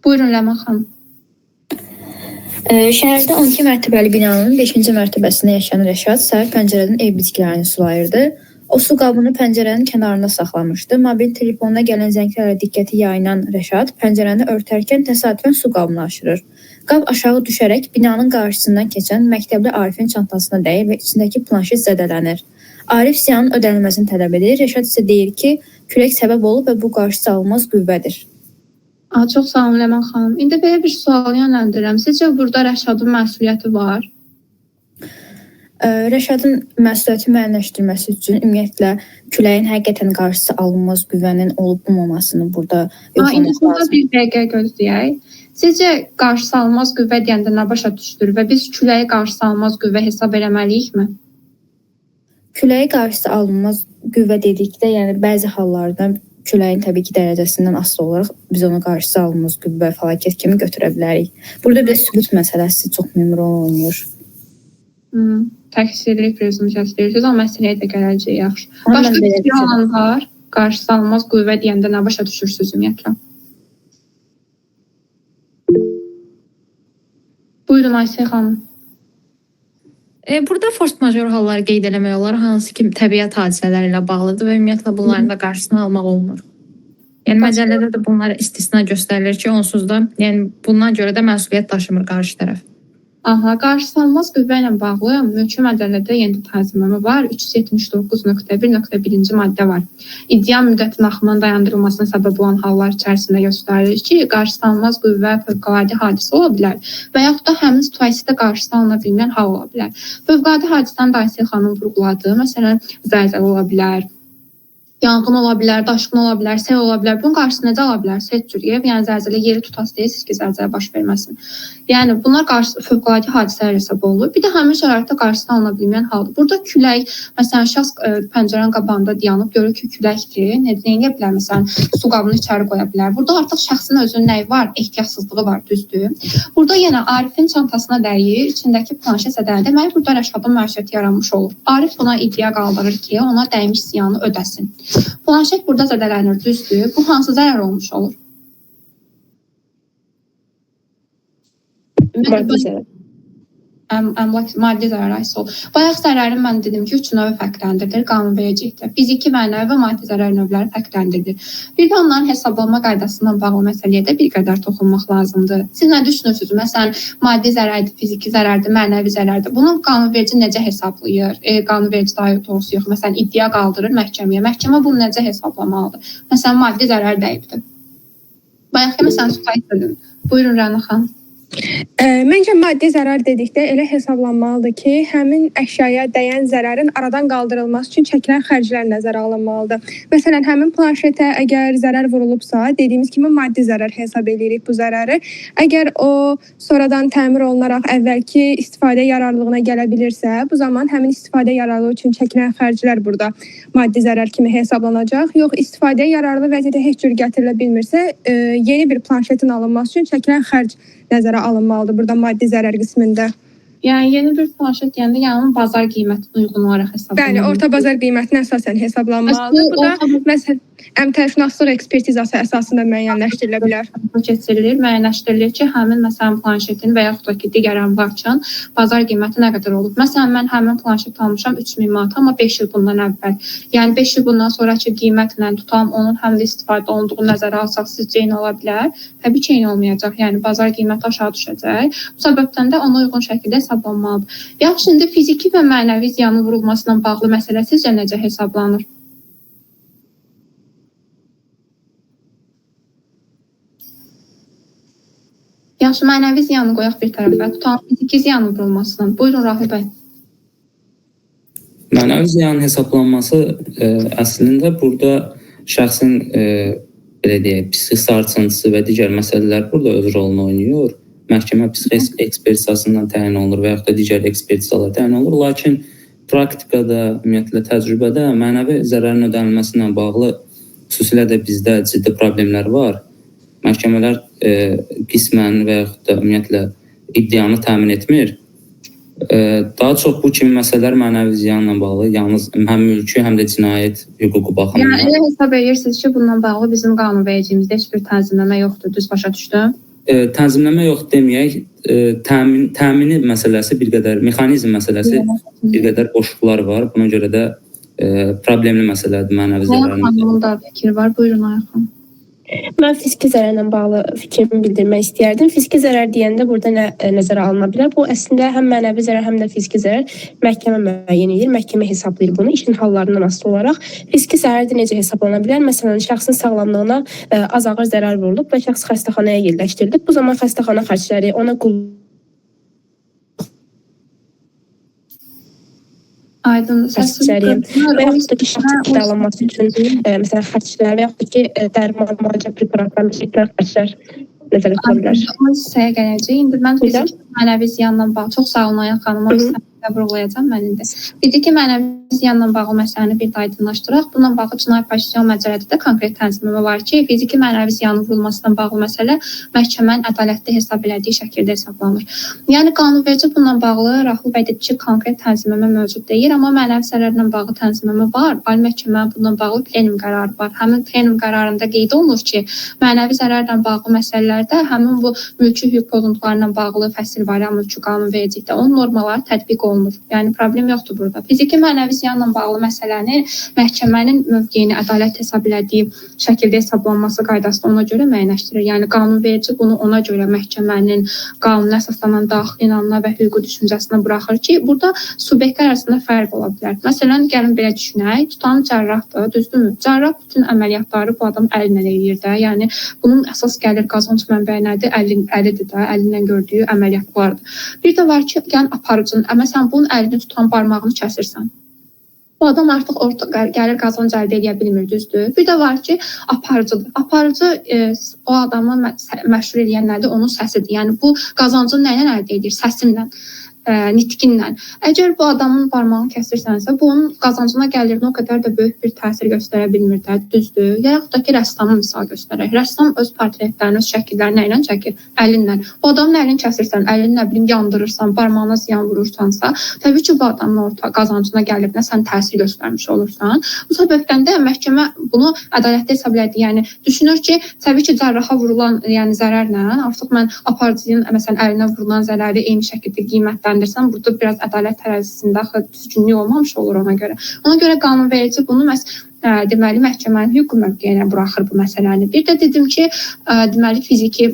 Buyurun Ləman xanım. Şəhərdə 12 mərtəbəli binanın 5-ci mərtəbəsində yaşayan Rəşad səhər pəncərədən ev bitkilərini sulayırdı. O su qabını pəncərənin kənarında saxlamışdı. Mobil telefonuna gələn zənglərlə diqqəti yayınan Rəşad pəncərəni örtərkən təsadüfən su qabını aşırır. Qab aşağı düşərək binanın qarşısından keçən məktəbli Arifin çantasına dəyir və içindəki planşet zədələnir. Arif ziyanın ödənilməsini tələb edir. Rəşad isə deyir ki, külək səbəb olub və bu qarşısı alınmaz qüvvədir. Çox sağ olun Ləman xanım. İndi belə bir sual yönləndirirəm. Sizcə burada Rəşadın məsuliyyəti var? Rəşadın məsuliyyəti müəyyənləşdirməsi üçün ümumiyyətlə küləyin həqiqətən qarşısı alınmaz qüvvənin olub-olmamasını burada yoxlamaq İndi burada lazım. bir dəqiqə gözləyək. Sizcə qarşısı alınmaz qüvvə deyəndə nə başa düşdür və biz küləyi qarşısı alınmaz qüvvə hesab eləməliyikmi? Küləyi qarşısı alınmaz qüvvə dedikdə, yəni bəzi hallarda küləyin təbii ki dərəcəsindən asılı olaraq biz onu qarşısı alınmaz qüvvə, fəlakət kimi götürə bilərik. Burada bir sübut məsələsi çox mühüm rol oynayır. Təqsirli prezumsiyası deyirsiniz, amma məsələyə də gələcək yaxşı. Başqa bir yalan var. Qarşısı alınmaz qüvvə deyəndə nə başa düşürsünüz ümumiyyətlə? Buyurun Ayşə xanım. Burada force majeure halları qeyd eləmək olar, hansı ki təbiət hadisələri ilə bağlıdır və ümumiyyətlə bunların da qarşısını almaq olmur. Yəni məcəllədə də bunlar istisna göstərilir ki, onsuz da, yəni bundan görə də məsuliyyət daşımır qarşı tərəf. Qarşısı alınmaz qüvvə ilə bağlı mülki məcəllədə yeni tənzimləmə var. 379.1.1-ci maddə var. İddia müddətin axımının dayandırılmasına səbəb olan hallar içərisində göstərilir ki, qarşısı alınmaz qüvvə fövqəladə hadisə ola bilər və yaxud da həmin situasiyada qarşısı alına bilməyən hal ola bilər. Fövqəladə hadisəni da Ayşə xanım vurğuladı. Məsələn, zəlzələ ola bilər, yanğın ola bilər, daşqın ola bilər, sel ola bilər. Bunun qarşısını necə ala bilərsiniz? Heç cür. Yəni zəlzələ yeri tutası deyilsiniz ki, zəlzələ baş verməsin. Yəni bunlar fövqəladə hadisələr hesab olunur. Bir də həmin şəraitdə qarşısını alına bilməyən haldır. Burada külək, məsələn, şəxs pəncərənin qabağında dayanıb görür ki, küləkdir. Nə edə bilər? Məsələn, su qabını içəri qoya bilər. Burada artıq şəxsin özünün nəyi var? Ehtiyatsızlığı var, düzdür. Burada yenə Arifin çantasına dəyir, içindəki planşet zədələnir. Deməli, burada Rəşadın məsuliyyəti yaranmış olur. Arif buna iddia qaldırır ki, ona dəymiş ziyanı ödəsin. Planşet burada zədələnir, düzdür. Bu hansı zərər olmuş olur? Maddi zərər. Maddi zərər Aysol. Bayaq zərərin mən dedim ki, 3 növü fərqləndirilir qanunvericilikdə. Fiziki, mənəvi və maddi zərər növləri fərqləndirilir. Bir də onların hesablanma qaydasından bağlı məsələyə də bir qədər toxunmaq lazımdır. Siz nə düşünürsünüz? Məsələn, maddi zərərdir, fiziki zərərdir, mənəvi zərərdir. Bunu qanunverici necə hesablayır? Qanunverici daha doğrusu yox. Məsələn, iddia qaldırır məhkəməyə. Məhkəmə bunu necə hesablamalıdır? Məsələn, maddi zərər dəyibdir. Bayaq ki, məsələn, situasiya dedim. Buyurun Rəna xanım. Məncə maddi zərər dedikdə elə hesablanmalıdır ki, həmin əşyaya dəyən zərərin aradan qaldırılması üçün çəkilən xərclər nəzərə alınmalıdır. Məsələn, həmin planşetə əgər zərər vurulubsa, dediyimiz kimi maddi zərər hesab edirik bu zərəri. Əgər o sonradan təmir olunaraq əvvəlki istifadə yararlılığına gələ bilirsə, bu zaman həmin istifadə yararlılığı üçün çəkilən xərclər burada maddi zərər kimi hesablanacaq. Yox, istifadəyə yararlı vəziyyətə heç cür gətirilə bilmirsə, yeni bir planşetin alınması üçün çəkilən xərc nəzərə alınmalıdır burada maddi zərər qismində. Yəni yeni bir planşet deyəndə yəni bazar qiymətinə uyğun olaraq hesablanmalıdır. Bəli, orta bazar qiymətinə əsasən hesablanmalıdır. Bu da məsələn əmtəşnaslıq ekspertizası əsasında müəyyənləşdirilə bilər. Müəyyənləşdirilir ki, həmin məsələn planşetin və yaxud da ki, digər əmlak üçün bazar qiyməti nə qədər olub. Məsələn, mən həmin planşet almışam 3000 manat, amma 5 il bundan əvvəl. Yəni 5 il bundan sonraki qiymətlə tutam, onun həm də istifadə olunduğu nəzərə alsaq sizcə eyni ola bilər? Təbii ki, eyni olmayacaq. Yəni bazar qiyməti aşağı düşəcək. Bu səbəbdən də ona uyğun şəkildə hesablanmalıdır. Yaxşı, indi fiziki və mənəvi ziyanın vurulmasına bağlı məsələ sizcə necə hesablanır? Yaxşı, mənəvi ziyanı qoyaq bir tərəfə. Tutalım fiziki ziyanın vurulmasından. Buyurun Rahil bəy. Mənəvi ziyanın hesablanması əslində burada şəxsin belə deyək, psixi sarsıntısı və digər məsələlər burada öz rolunu oynayır. Məhkəmə psixi ekspertizasından təyin olunur və yaxud da digər ekspertizalar təyin olunur. Lakin praktikada, ümumiyyətlə təcrübədə mənəvi zərərin ödənilməsinə bağlı xüsusilə də bizdə ciddi problemlər var. Məhkəmələr qismən və yaxud da ümumiyyətlə iddianı təmin etmir. Daha çox bu kimi məsələlər mənəvi ziyanla bağlı, yalnız həm mülki, həm də cinayət hüququ baxımından. Yəni elə hesab edirsiniz ki, bununla bağlı bizim qanunvericiliyimizdə heç bir tənzimləmə yoxdur, düz başa düşdüm? Tənzimləmə yox deməyək, təmini məsələsi bir qədər, mexanizm məsələsi bir qədər boşluqlar var. Buna görə də problemli məsələdir mənəvi zərərin. Xanımın da fikri var, buyurun Ayxan. Mən fiziki zərərlə bağlı fikrimi bildirmək istəyərdim. Fiziki zərər deyəndə burada nə nəzərə alına bilər? Bu əslində həm mənəvi zərər, həm də fiziki zərər məhkəmə müəyyən edir, məhkəmə hesablayır bunu işin hallarından asılı olaraq. Fiziki zərər də necə hesablana bilər? Məsələn, şəxsin sağlamlığına az ağır zərər vurulub və şəxs xəstəxanaya yerləşdirilib. Bu zaman xəstəxana xərcləri ona Aydın xərcləri və yaxud da ki, şəxsin qidalanması üçün məsələn xərclər və yaxud da ki, dərman, müalicə preparatlarını çəkilən xərclər nəzərə tutula bilər. O hissəyə gələcək. İndi mən fiziki mənəvi ziyanla bağlı çox sağ olun Ayxan xanıma vurğulayacağam mən indi. Fiziki mənəvi ziyanla bağlı məsələni bir də aydınlaşdıraq. Bununla bağlı Cinayət Prosessual Məcəlləsində konkret tənzimləmə var ki, fiziki mənəvi ziyanın vurulmasına bağlı məsələ məhkəmənin ədalətli hesab elədiyi şəkildə hesablanır. Yəni qanunverici bununla bağlı Rahul bəy dedi ki, konkret tənzimləmə mövcud deyil, amma mənəvi zərərlə bağlı tənzimləmə var. Ali məhkəmənin bununla bağlı plenum qərarı var. Həmin plenum qərarında qeyd olunur ki, mənəvi zərərlə bağlı məsələlərdə həmin bu mülki hüquq pozuntularına bağlı fəsil var, ya mülki qanunvericilikdə onun normaları tətbiq olunur. Yəni problem yoxdur burada. Fiziki mənəvi ziyanla bağlı məsələni məhkəmənin mövqeyini ədalət hesab elədiyi şəkildə hesablanması qaydasında ona görə müəyyənləşdirir. Yəni qanunverici bunu ona görə məhkəmənin qanuna əsaslanan daxili inanma və hüquqi düşüncəsinə buraxır ki, burada subyektlər arasında fərq ola bilər. Məsələn, gəlin belə düşünək, tutan cərrahdır, düzdürmü? Cərrah bütün əməliyyatları bu adam əlinə eləyir də. Yəni bunun əsas gəlir qazanc mənbəyi nədir? Əlidir də, əlindən gördüyü əməliyyatlardır. Bir də var ki, yəni aparıcının, məsələn, bunun əlini tutan barmağını kəsirsən. Bu adam artıq gəlir qazanc əldə edə bilmir, düzdür. Bir də var ki, aparıcıdır. Aparıcı o adamı məşhur edən nədir? Onun səsidir. Yəni bu qazancı nə ilə əldə edir? Səsinlə, nitqinlə. Əgər bu adamın barmağını kəsirsənsə, bu onun qazancına gəlirinə o qədər də böyük bir təsir göstərə bilmir də, düzdür. Ya yaxud da ki, rəssamın misal göstərək. Rəssam öz portretlərini, öz şəkillərini nə ilə çəkir? Əlinlə. Bu adamın əlini kəsirsən, əlini nə bilim yandırırsan, barmağına ziyan vurursansa, təbii ki, bu adamın orta qazancına gəlirinə sən təsir göstərmiş olursan. Bu səbəbdən də məhkəmə bunu ədalətli hesab elədi. Yəni düşünür ki, təbii ki, cərraha vurulan, yəni zərərlə artıq mən aparıcının məsələn əlinə vurulan zərəri eyni şəkildə qiymətləndirsəm, burada biraz ədalət tərəzisində düzgünlük olmamış olur ona görə. Ona görə qanunverici bunu deməli məhkəmənin hüquq mövqeyinə buraxır bu məsələni. Bir də dedim ki, deməli fiziki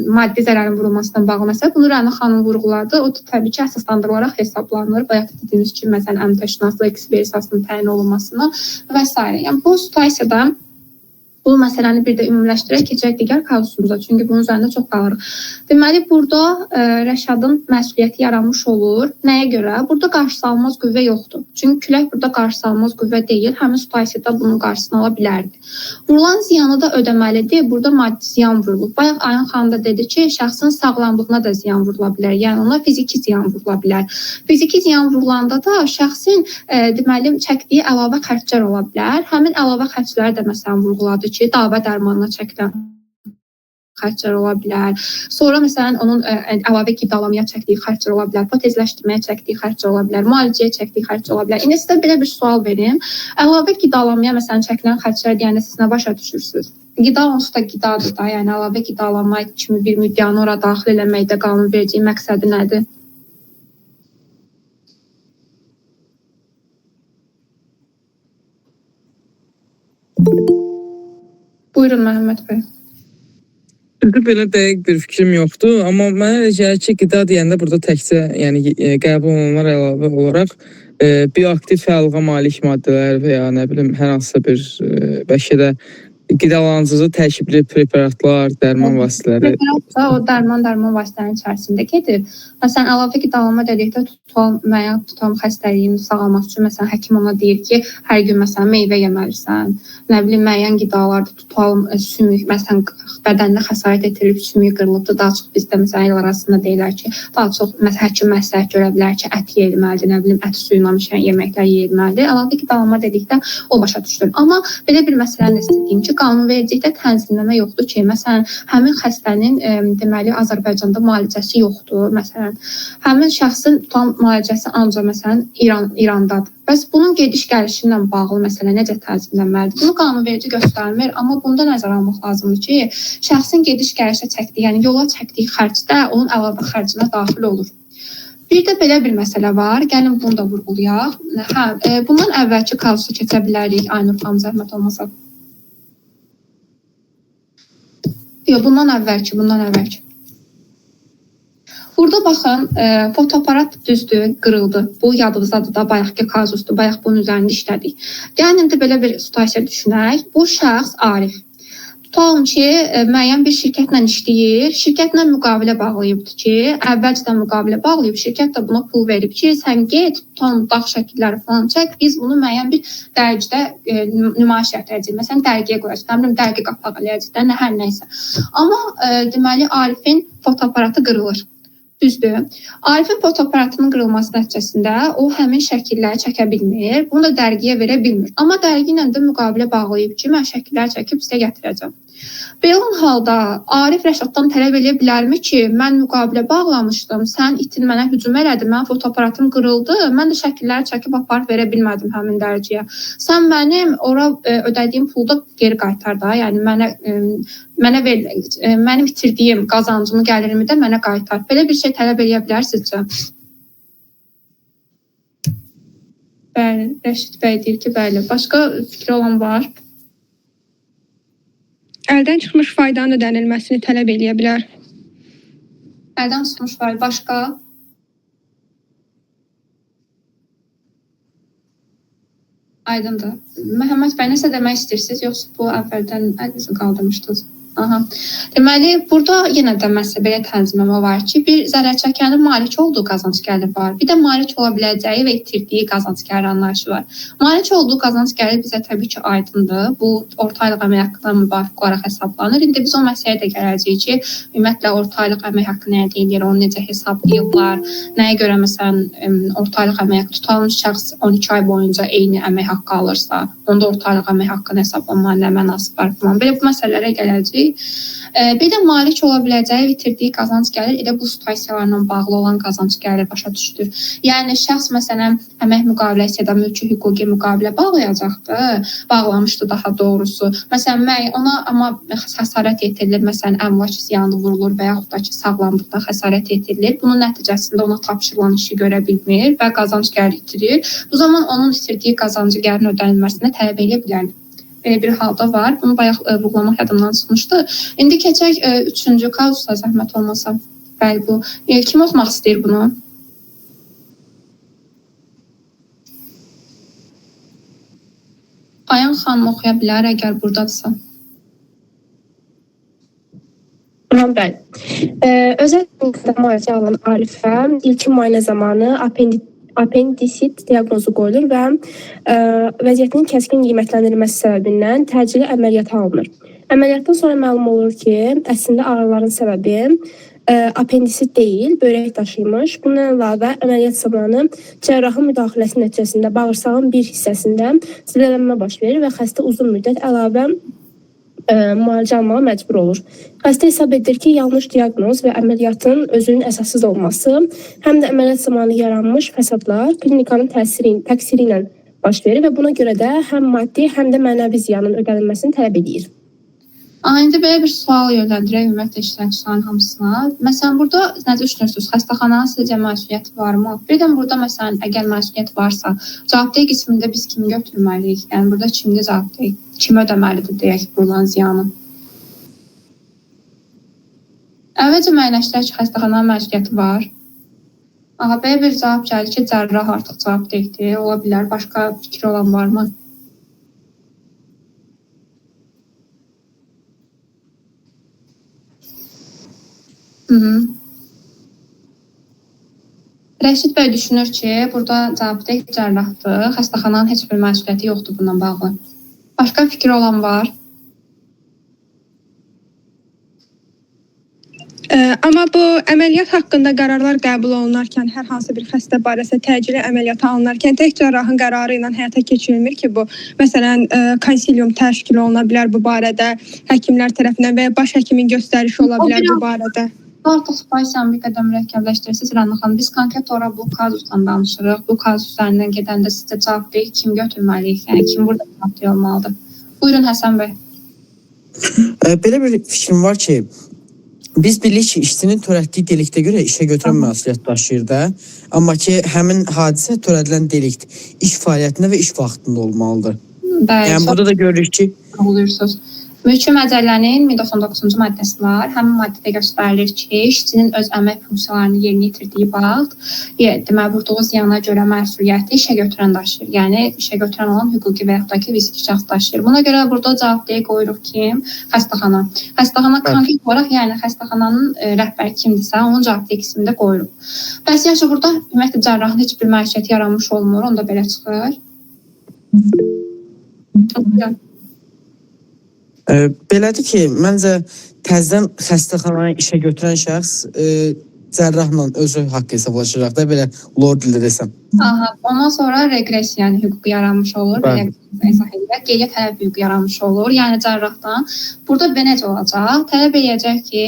maddi zərərin vurulmasına bağlı məsələ bunu Rəna xanım vurğuladı. O da təbii ki, əsaslandırılaraq hesablanır. Bayaq dediyimiz kimi məsələn əmtəşnaslıq ekspertizasının təyin olunmasına və s. Yəni bu situasiyada Bu məsələni bir də ümumiləşdirək keçək digər kazusumuza, çünki bunun üzərində çox qalırıq. Deməli, burada Rəşadın məsuliyyəti yaranmış olur. Nəyə görə? Burada qarşısalmaz qüvvə yoxdur. Çünki külək burada qarşısalmaz qüvvə deyil, həmin situasiyada bunun qarşısını ala bilərdi. Vurulan ziyanı da ödəməlidir. Burada maddi ziyan vurulub. Bayaq Ayın xanım da dedi ki, şəxsin sağlamlığına da ziyan vurula bilər. Yəni ona fiziki ziyan vurula bilər. Fiziki ziyan vurulanda da şəxsin deməli çəkdiyi əlavə xərclər ola bilər. Həmin əlavə xərcləri də məsələn vurğuladı ki, dava dərmanına çəkilən xərclər ola bilər. Sonra məsələn onun əlavə qidalamaya çəkdiyi xərclər ola bilər, protezləşdirməyə çəkdiyi xərclər ola bilər, müalicəyə çəkdiyi xərclər ola bilər. İndi sizə belə bir sual verim. Əlavə qidalamaya məsələn çəkilən xərclər deyəndə siz nə başa düşürsünüz? Qida onsuz da qidadır da, yəni əlavə qidalama kimi bir müddəanı ora daxil eləməkdə qanunvericiliyin məqsədi nədir? Buyurun Məhəmməd bəy. Düzdür, belə dəqiq bir fikrim yoxdur, amma mənə elə gəlir ki, qida deyəndə burada təkcə yəni qəbul olunanlar əlavə olaraq bioaktiv fəallığa malik maddələr və ya nə bilim hər hansısa bir bəlkə də qidalanıcı tərkibli preparatlar, dərman vasitələri. Preparatsa o dərman vasitələrinin içərisində gedir. Məsələn, əlavə qidalanma dedikdə tutulan xəstəliyin sağalması üçün məsələn həkim ona deyir ki, hər gün məsələn meyvə yeməlisən, nə bilim müəyyən qidalarda tutulan sümük, məsələn bədəndə xəsarət etirilib, sümük qırılıbdır. Daha çox bizdə məsələn el arasında deyirlər ki, daha çox məsələn həkim məsləhət görə bilər ki, ət yeyilməlidir, nə bilim ət suyuna mişən yeməklər yeyilməlidir. Əlavə qidalanma dedikdə o başa düşülür. Amma belə bir məsələni istədiyim ki, qanunvericilikdə tənzimləmə yoxdur ki, məsələn həmin xəstənin deməli Azərbaycanda müalicəsi yoxdur. Məsələn, həmin şəxsin tutan müalicəsi ancaq məsələn İrandadır. Bəs bunun gediş-gəlişi ilə bağlı məsələ necə tənzimlənməlidir? Bunu qanunverici göstərmir, amma bunda nəzərə almaq lazımdır ki, şəxsin gediş-gəlişə çəkdiyi, yəni yola çəkdiyi xərcdə onun əlavə xərcinə daxil olur. Bir də belə bir məsələ var. Gəlin bunu da vurğulayaq. Bundan əvvəlki kazusu keçə bilərik, Aynur xanım zəhmət olmasa. Yox, bundan əvvəlki. Burada baxın, fotoaparat düzdür, qırıldı. Bu yadınızdadır da, bayaqki kazusdur, bayaq bunun üzərində işlədik. Yəni, indi belə bir situasiya düşünək. Bu şəxs Arif. Tutalım ki, müəyyən bir şirkətlə işləyir, şirkətlə müqavilə bağlayıbdır ki, əvvəlcədən müqavilə bağlayıb, şirkət də buna pul verib ki, sən get, tutalım dağ şəkilləri falan çək, biz bunu müəyyən bir dərgidə nümayiş etdirəcəyik. Məsələn, dərgiyə qoyacaq, dərgi qapaq eləyəcək, hər nəysə. Amma deməli, Arifin fotoaparatı qırılır. Düzdür. Arifin fotoaparatının qırılması nəticəsində o həmin şəkilləri çəkə bilmir, bunu da dərgiyə verə bilmir. Amma dərgi ilə də müqavilə bağlayıb ki, mən şəkilləri çəkib sizə gətirəcəm. Belə olan halda Arif Rəşaddan tələb edə bilərmi ki, mən müqavilə bağlamışdım, sən itin mənə hücum elədi, mənim fotoaparatım qırıldı, mən də şəkilləri çəkib aparıb verə bilmədim həmin dərgiyə. Sən mənim ora ödədiyim pulu da geri qaytar da, yəni mənim itirdiyim qazancımı, gəlirimi də mənə qaytar. Belə bir şey tələb edə bilərsizcə? Bəli, Rəşid bəy deyir ki, bəli. Başqa fikri olan var? Əldən çıxmış faydanın ödənilməsini tələb edə bilər. Əldən çıxmış fayda. Başqa? Aydındır. Məhəmməd bəy, nəsə demək istəyirsiniz, yoxsa bu əvvəldən əlinizi qaldırmışdınız? Aha. Deməli, burada yenə də məsələ belə tənzimləmə var ki, bir zərərçəkənin malik olduğu qazanc gəliri var. Bir də malik ola biləcəyi və itirdiyi qazanc gəliri anlayışı var. Malik olduğu qazanc gəliri bizə təbii ki, aydındır. Bu, orta aylıq əmək haqqından müvafiq olaraq hesablanır. İndi biz o məsələyə də gələcəyik ki, ümumiyyətlə, orta aylıq əmək haqqı nəyə deyilir, onu necə hesablayırlar, nəyə görə, məsələn, orta aylıq əmək haqqı tutalmış şəxs 12 ay boyunca eyni əmək haqqı alırsa, onda orta aylıq əmək haqqını hesablanmanın nə mənası var falan. Belə bu məsələlərə gələcəyik. Bir də malik ola biləcəyi itirdiyi qazanc gəlir, elə bu situasiyalarla bağlı olan qazanc gəlir başa düşülür. Yəni şəxs məsələn əmək müqaviləsi ya da mülki hüquqi müqavilə bağlamışdı daha doğrusu. Məsələn ona amma xəsarət yetirilir, məsələn əmlak ziyanı vurulur və yaxud da ki sağlamlıqda xəsarət yetirilir. Bunun nəticəsində ona tapşırılan işi görə bilmir və qazanc gəlir itirir. Bu zaman onun itirdiyi qazancı gəlirin ödənilməsinə tələb edə bilər. Belə bir halda var. Bunu bayaq vurğulamaq yadımdan çıxmışdı. İndi keçək 3-cü kazusa zəhmət olmasa. Bəli, bu. Kim oxumaq istəyir bunu? Ayın xanım oxuya bilər, əgər buradadırsa. Bəli. Özəl klinikada müalicə alan Arifə ilkin müayinə zamanı apendisit diaqnozu qoyulur və vəziyyətinin kəskin qiymətləndirilməsi səbəbindən təcili əməliyyata alınır. Əməliyyatdan sonra məlum olur ki, əslində ağrıların səbəbi apendisit deyil, böyrək daşıymış. Bundan əlavə əməliyyat zamanı cərrahın müdaxiləsi nəticəsində bağırsağın bir hissəsində zədələnmə baş verir və xəstə uzun müddət əlavə müalicə almağa məcbur olur. Xəstə hesab edir ki, yanlış diaqnoz və əməliyyatın özünün əsassız olması, həm də əməliyyat zamanı yaranmış fəsadlar klinikanın təqsiri ilə baş verir və buna görə də həm maddi, həm də mənəvi ziyanın ödənilməsini tələb edir. İndi belə bir sual yönləndirək ümumiyyətlə iştirakçıların hamısına. Məsələn, burada nə düşünürsünüz? Xəstəxananın sizcə məsuliyyəti varmı? Birdən burada məsələn, əgər məsuliyyət varsa, cavabdeh qismində biz kimi götürməliyik? Yəni burada kimdir cavabdeh? Kim ödəməlidir deyək vurulan ziyanı? Əvvəlcə müəyyənləşdirək ki, xəstəxananın məsuliyyəti var. Belə bir cavab gəlir ki, cərrah artıq cavabdehdir. Ola bilər. Başqa fikir olan varmı? Rəşid bəy düşünür ki, burada cavabdeh cərrahdır, xəstəxananın heç bir məsuliyyəti yoxdur bununla bağlı. Başqa fikir olan var? Amma bu əməliyyat haqqında qərarlar qəbul olunarkən, hər hansı bir xəstə barəsə təcili əməliyyata alınarkən tək cərrahın qərarı ilə həyata keçirilmir ki, bu məsələn konsilium təşkil oluna bilər bu barədə, həkimlər tərəfindən və ya baş həkimin göstərişi ola bilər bu barədə. Artıq spaysan bir qədər mürəkkəbləşdirirsiniz Rəna xanım. Biz konkret olaraq bu kazusdan danışırıq. Bu kazus üzərindən gedəndə sizcə cavabdeh kim götürməliyik? Yəni kim burada cavabdeh olmalıdır? Buyurun Həsən bəy. Belə bir fikrim var ki, biz bilirik ki, işçinin törətdiyi deliktə görə işə götürən məsuliyyət daşıyır da. Amma ki, həmin hadisə törədilən delikt iş fəaliyyətində və iş vaxtında olmalıdır. Yəni burada da görürük ki, buyursunuz. Mülki məcəllənin 1099-cu maddəsi var. Həmin maddədə göstərilir ki, işçinin öz əmək funksiyalarını yerinə yetirdiyi vaxt, deməli, vurduğu ziyana görə məsuliyyəti işə götürən daşıyır. Yəni, işə götürən olan hüquqi və yaxud da ki, fiziki şəxs daşıyır. Buna görə burada cavabdehi qoyuruq kim? Xəstəxana. Xəstəxana konkret olaraq, yəni xəstəxananın rəhbəri kimdirsə, onun cavabdehi qismində qoyuruq. Bəs yaxşı, burada ümumiyyətlə cərrahın heç bir məişəti yaranmış olmur, onda belə çıxır. Çox güzel. Belədir ki, məncə təzədən xəstəxanaya işə götürən şəxs cərrahla özü haqq hesablaşacaq da, belə lord dildə desəm. Ondan sonra reqres, yəni hüquq yaranmış olur. Qeydiyyat tələb hüquq yaranmış olur. Yəni cərrahdan. Burada necə olacaq? Tələb edəcək ki,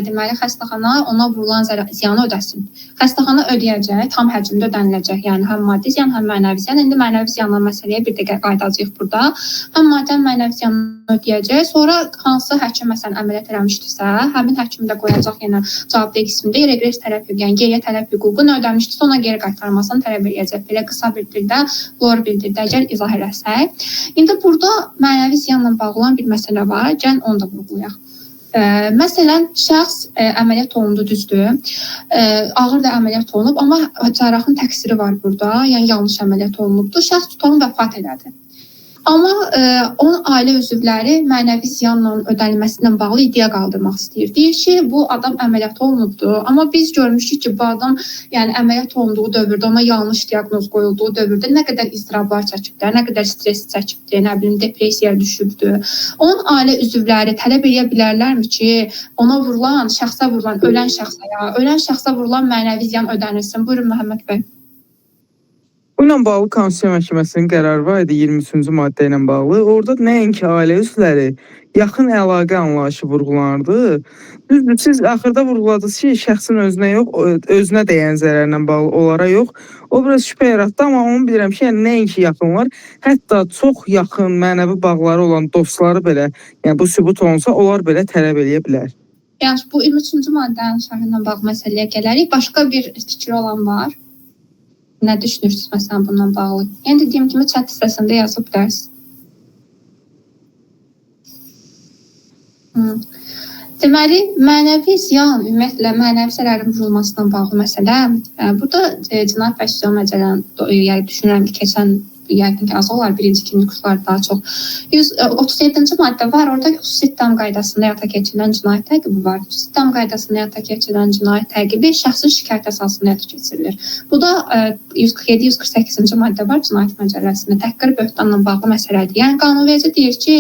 deməli xəstəxana ona vurulan ziyanı ödəsin. Xəstəxana ödəyəcək, tam həcmdə ödəniləcək. Yəni həm maddi ziyan, həm mənəvi ziyan. İndi mənəvi ziyanlar məsələyə bir dəqiqə qayıdacağıq burada. Həm maddi, həm mənəvi ziyanı ödəyəcək. Sonra hansı həkim məsələn əməliyyat eləmişdirsə, həmin həkim də qoyacaq yenə cavabdeh qismində reqres tələb hüququ, yəni qeydiyyat tələb hüququnu ödəmişdirsə, ona geri qaytarmasını tələb edəcək. Belə qısa bir dildə, lor bir dildə əgər izah eləsək. İndi burada mənəvi ziyanla bağlı olan bir məsələ var. Gəlin onu da vurğulayaq. Məsələn, şəxs əməliyyat olundu, düzdür. Ağır da əməliyyat olunub, amma cərrahın təqsiri var burada. Yəni yanlış əməliyyat olunubdur. Şəxs tutalım vəfat elədi. Amma onun ailə üzvləri mənəvi ziyanla ödənilməsindən bağlı iddia qaldırmaq istəyir. Deyir ki, bu adam əməliyyat olunubdur. Amma biz görmüşük ki, bu adam yəni əməliyyat olunduğu dövrdə, ona yanlış diaqnoz qoyulduğu dövrdə nə qədər istirablar çəkibdir, nə qədər stres çəkibdir, nə bilim depressiyaya düşübdür. Onun ailə üzvləri tələb edə bilərlərmi ki, ona vurulan, şəxsə vurulan, ölən şəxsə vurulan mənəvi ziyan ödənilsin? Buyurun Məhəmməd bəy. Bununla bağlı Konstitusiya Məhkəməsinin qərarı var idi 23-cü maddə ilə bağlı. Orada nəinki ailə üzvləri, yaxın əlaqə anlayışı vurğulanırdı. Düzdür, siz axırda vurğuladınız ki, şəxsin özünə yox, özünə dəyən zərərlə bağlı onlara yox. O biraz şübhə yaratdı, amma onu bilirəm ki, yəni nəinki yaxınlar, hətta çox yaxın mənəvi bağları olan dostları belə, yəni bu sübut olunsa, onlar belə tələb edə bilər. Yəni bu 23-cü maddənin şərhinə bağlı məsələyə gələrik. Başqa bir fikri olan var. Nə düşünürsünüz məsələn bununla bağlı? Yəni dediyim kimi chat hissəsində yazıb bilərsiniz. Deməli, mənəvi ziyan, ümumiyyətlə mənəvi zərərin vurulmasına bağlı məsələ. Burada Cinayət və Sosial Məcəllənin, yəni düşünürəm ki, keçən yəqin ki, az olar, birinci, ikinci kurslarda daha çox. 137-ci maddə var, orada xüsusi ittiham qaydasında həyata keçirilən cinayət təqibi var. Xüsusi ittiham qaydasında həyata keçirilən cinayət təqibi şəxsin şikayət əsasında həyata keçirilir. Bu da 147-148-ci maddə var cinayət məcəlləsində, təhqir böhtanla bağlı məsələdir. Yəni qanunverici deyir ki,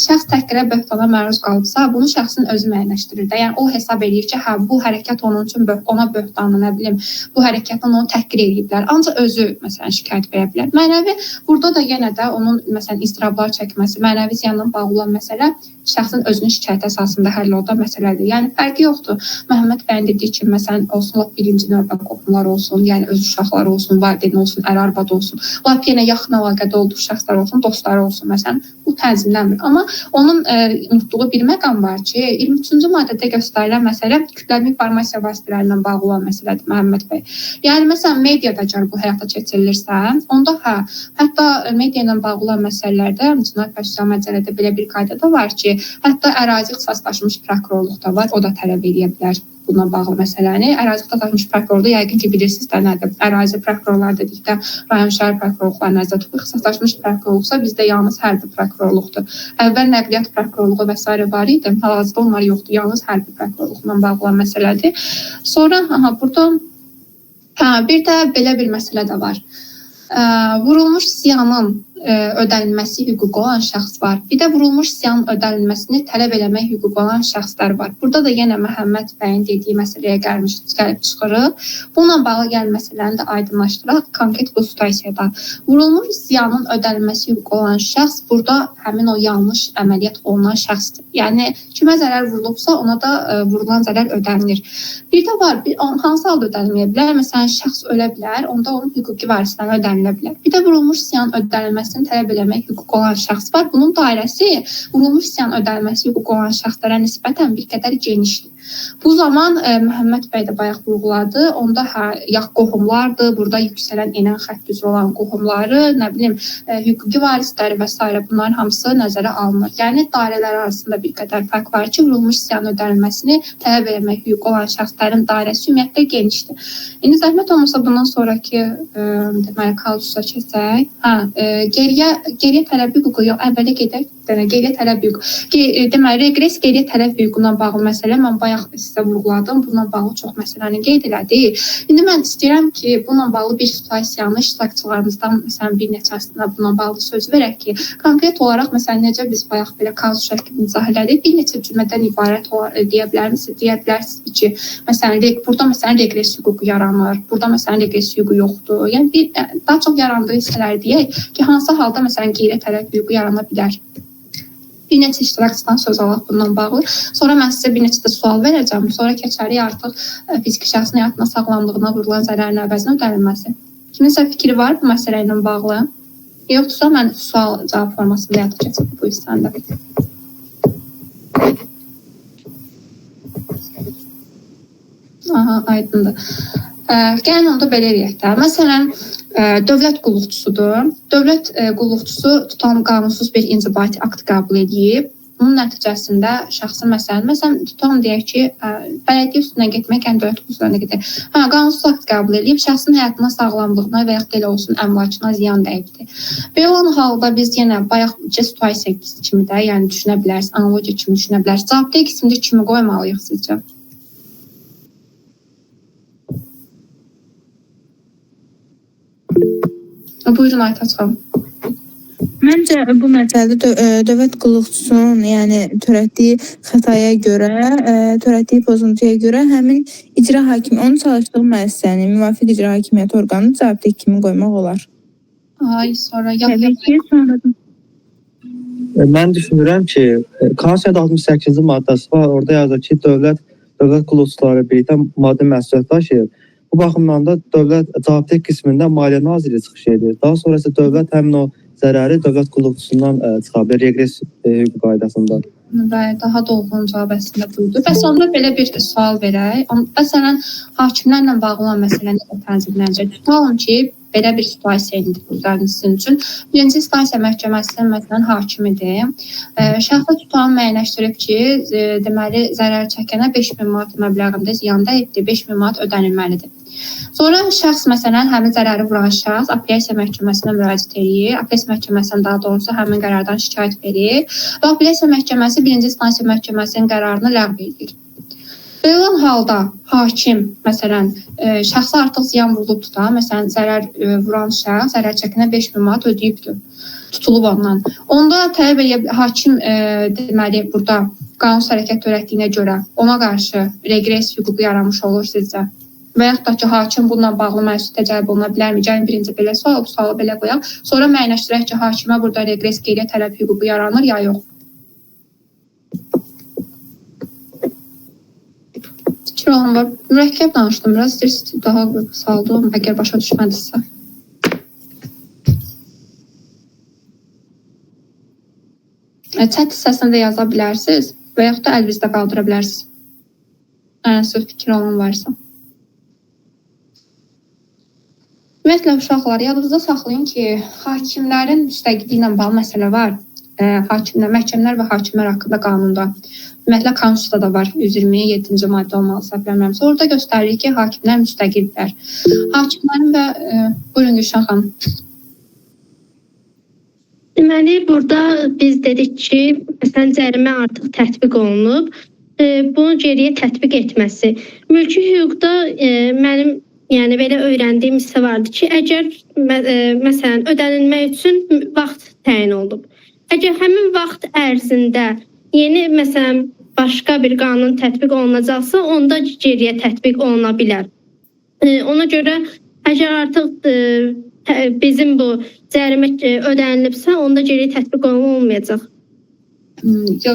şəxs təhqirə böhtana məruz qalıbsa, bunu şəxsin özü müəyyənləşdirir də. Yəni o hesab edir ki, hə bu hərəkət onun üçün ona böhtanı, nə bilim, bu hərəkətlə onu təhqir ediblər. Ancaq özü məsələn şikayət verə bilər. Mənəvi burada da yenə də onun məsələn istirablar çəkməsi, mənəvi ziyanla bağlı olan məsələ şəxsin özünün şikayət əsasında həll olunan məsələdir. Yəni fərqi yoxdur. Məhəmməd bəyin dediyi kimi məsələn olsun lap birinci növbə qohumlar olsun, yəni öz uşaqları olsun, valideyn olsun, ər-arvad olsun, lap yenə yaxın əlaqədə olduğu şəxslər olsun, dostları olsun məsələn, bu tənzimlənmir. Amma onun unutduğu bir məqam var ki, 23-cü maddədə göstərilən məsələ kütləvi informasiya vasitələri bağlı olan məsələdir Məhəmməd bəy. Yəni məsələn mediada əgər bu həyata keçirilirsə, onda hətta media ilə bağlı olan məsələlərdə Cinayət Prosessual Məcəllədə belə bir qayda da var ki, hətta ərazi ixtisaslaşmış prokurorluq da var, o da tələb edə bilər bununla bağlı məsələni. Ərazi ixtisaslaşmış prokurorluq yəqin ki bilirsiniz də nədir? Ərazi prokurorlar dedikdə rayon şəhər prokurorluqları nəzərdə tutulur. İxtisaslaşmış prokurorluqsa bizdə yalnız hərbi prokurorluqdur. Əvvəl nəqliyyat prokurorluğu və s. var idi. Hal-hazırda onlar yoxdur. Yalnız hərbi prokurorluqla bağlı olan məsələdir. Sonra burada bir də belə bir məsələ də var. Vurulmuş ziyanın ödənilməsi hüququ olan şəxs var. Bir də vurulmuş ziyanın ödənilməsini tələb eləmək hüququ olan şəxslər var. Burada da yenə Məhəmməd bəyin dediyi məsələyə gəlib çıxırıq. Bununla bağlı gələn məsələni də aydınlaşdıraq konkret bu situasiyada. Vurulmuş ziyanın ödənilməsi hüququ olan şəxs burada həmin o yanlış əməliyyat olunan şəxsdir. Yəni kimə zərər vurulubsa ona da vurulan zərər ödənilir. Bir də var, hansı halda ödənilməyə bilər? Məsələn, şəxs ölə bilər, onda onun hüquqi varislərinə ödənilə bilər. Bir də vurulmuş ziyanın ödənilməsini tələb eləmək hüququ olan şəxs var. Bunun dairəsi vurulmuş ziyan ödənilməsi hüququ olan şəxslərə nisbətən bir qədər genişdir. Bu zaman Məhəmməd bəy də bayaq vurğuladı. Onda qohumlardır, burada yüksələn enən xətt üzrə olan qohumları, nə bilim, hüquqi varisləri və s. bunların hamısı nəzərə alınır. Yəni dairələr arasında bir qədər fərq var ki, vurulmuş ziyan ödənilməsini tələb etmək hüququ olan şəxslərin dairəsi ümumiyyətlə genişdir. İndi zəhmət olmasa bundan sonraki deməli kazusa keçək. Geriyə tələb hüququ yox, əvvələ gedək. Geriyə tələb hüququ. Deməli, reqres geriyə tələb hüququna bağlı məsələ mən bayaq sizə vurğuladım. Bununla bağlı çox məsələni qeyd elədik. İndi mən istəyirəm ki, bununla bağlı bir situasiyanı iştirakçılarımızdan məsələn bir neçəsinə bununla bağlı söz verək ki, konkret olaraq məsələn necə biz bayaq belə kazus şəklində izah elədik, bir neçə cümlədən ibarət deyə bilərsiniz ki, məsələn burada məsələn reqres hüququ yaranır, burada məsələn reqres hüququ yoxdur. Yəni daha çox yarandığı hissələr deyək ki, hansı halda məsələn geriyə tələb hüququ yarana bilər. Bir neçə iştirakçıdan söz alaq bundan bağlı. Sonra mən sizə bir neçə də sual verəcəm. Sonra keçərik artıq fiziki şəxsin həyatına, sağlamlığına vurulan zərərin əvəzinə ödənilməsi. Kiminsə fikri var bu məsələ ilə bağlı? Yoxdursa mən sual-cavab formasında həyata keçəcəm bu hissəndə. Aydındır. Gəlin onda belə eləyək də. Məsələn, dövlət qulluqçusudur. Dövlət qulluqçusu tutan qanunsuz bir inzibati akt qəbul edib. Bunun nəticəsində şəxsin məsələn tutan deyək ki, bələdiyyə üstündən getmək, yəni dövlət qulluqçularına gedək. Qanunsuz akt qəbul edib, şəxsin həyatına, sağlamlığına və yaxud elə olsun əmlakına ziyan dəyibdir. Belə olan halda biz yenə bayaqca situasiya kimi də, yəni düşünə bilərsiniz, analogiya kimi düşünə bilərsiniz. Zabitə qismində kimi qoymalıyıq sizcə? Buyurun Aytaç xanım. Məncə bu məsələdə dövlət qulluqçusunun, yəni törətdiyi xətaya görə, törətdiyi pozuntuya görə həmin icra hakimi, onun çalışdığı müəssisəni, müvafiq icra hakimiyyəti orqanını zabitə kimi qoymaq olar. Mən düşünürəm ki, Konstitusiyanın 68-ci maddəsi var, orada yazır ki, dövlət qulluqçuları birlikdə maddi məsuliyyət daşıyır. Bu baxımdan da dövlət zabitə qismində Maliyyə Nazirliyi çıxış edir. Daha sonra isə dövlət həmin o zərəri dövlət qulluqçusundan çıxarır, reqres hüquq qaydasında. Daha dolğun cavab əslində buydu. Bəs onda belə bir sual verək. Məsələn, hakimlərlə bağlı olan məsələni tənzimlənəcək. Tutalım ki, belə bir situasiya indirildi sizin üçün. Birinci instansiya məhkəməsinin məsələn hakimidir. Şəxsi tutanı müəyyənləşdirib ki, deməli zərər çəkənə 5000 manat məbləğində ziyan dəyibdir, 5000 manat ödənilməlidir. Sonra şəxs məsələn həmin zərəri vuran şəxs apellyasiya məhkəməsinə müraciət edir. Apellyasiya məhkəməsindən daha doğrusu həmin qərardan şikayət verir və apellyasiya məhkəməsi birinci instansiya məhkəməsinin qərarını ləğv edir. Belə olan halda hakim məsələn şəxsə artıq ziyan vurulubdur da, məsələn zərər vuran şəxs zərər çəkənə 5000 manat ödəyibdir, tutulub ondan. Onda tələb edən hakim deməli burada qanunsuz hərəkət törətdiyinə görə ona qarşı reqres hüququ yaranmış olur sizcə? Və yaxud da ki, hakim bununla bağlı məsuliyyətə cəlb oluna bilərmi? Gəlin birinci belə sual, bu sualı belə qoyaq. Sonra müəyyənləşdirək ki, hakimə burada reqres qeyriyyət tələb hüququ yaranır ya yox. Fikir olan var. Mürəkkəb danışdım biraz. İstəyirsiniz daha saldım, əgər başa düşmədinizsə. Chat hissəsində də yaza bilərsiniz və yaxud da əlinizdə qaldıra bilərsiniz. Əgər fikir olan varsa. Ümumiyyətlə, uşaqlar, yadınızda saxlayın ki, hakimlərin müstəqilliyi ilə bağlı məsələ var. Məhkəmələr və hakimlər haqqında qanunda. Ümumiyyətlə, konstitusiyada da var, 127-ci maddə olmalı səhvləmirəmsə. Orada göstərilir ki, hakimlər müstəqildirlər. Hakimlərin və buyurun Gülşən xanım. Deməli, burada biz dedik ki, məsələn, cərimə artıq tətbiq olunub. Bunu geriyə tətbiq etməsi. Mülki hüquqda mənim yəni belə öyrəndiyim hissə vardı ki, əgər məsələn ödənilmək üçün vaxt təyin olunub. Əgər həmin vaxt ərzində yeni məsələn başqa bir qanun tətbiq olunacaqsa, onda geriyə tətbiq oluna bilər. Ona görə əgər artıq bizim bu cərimə ödənilibsə, onda geriyə tətbiq olunmayacaq.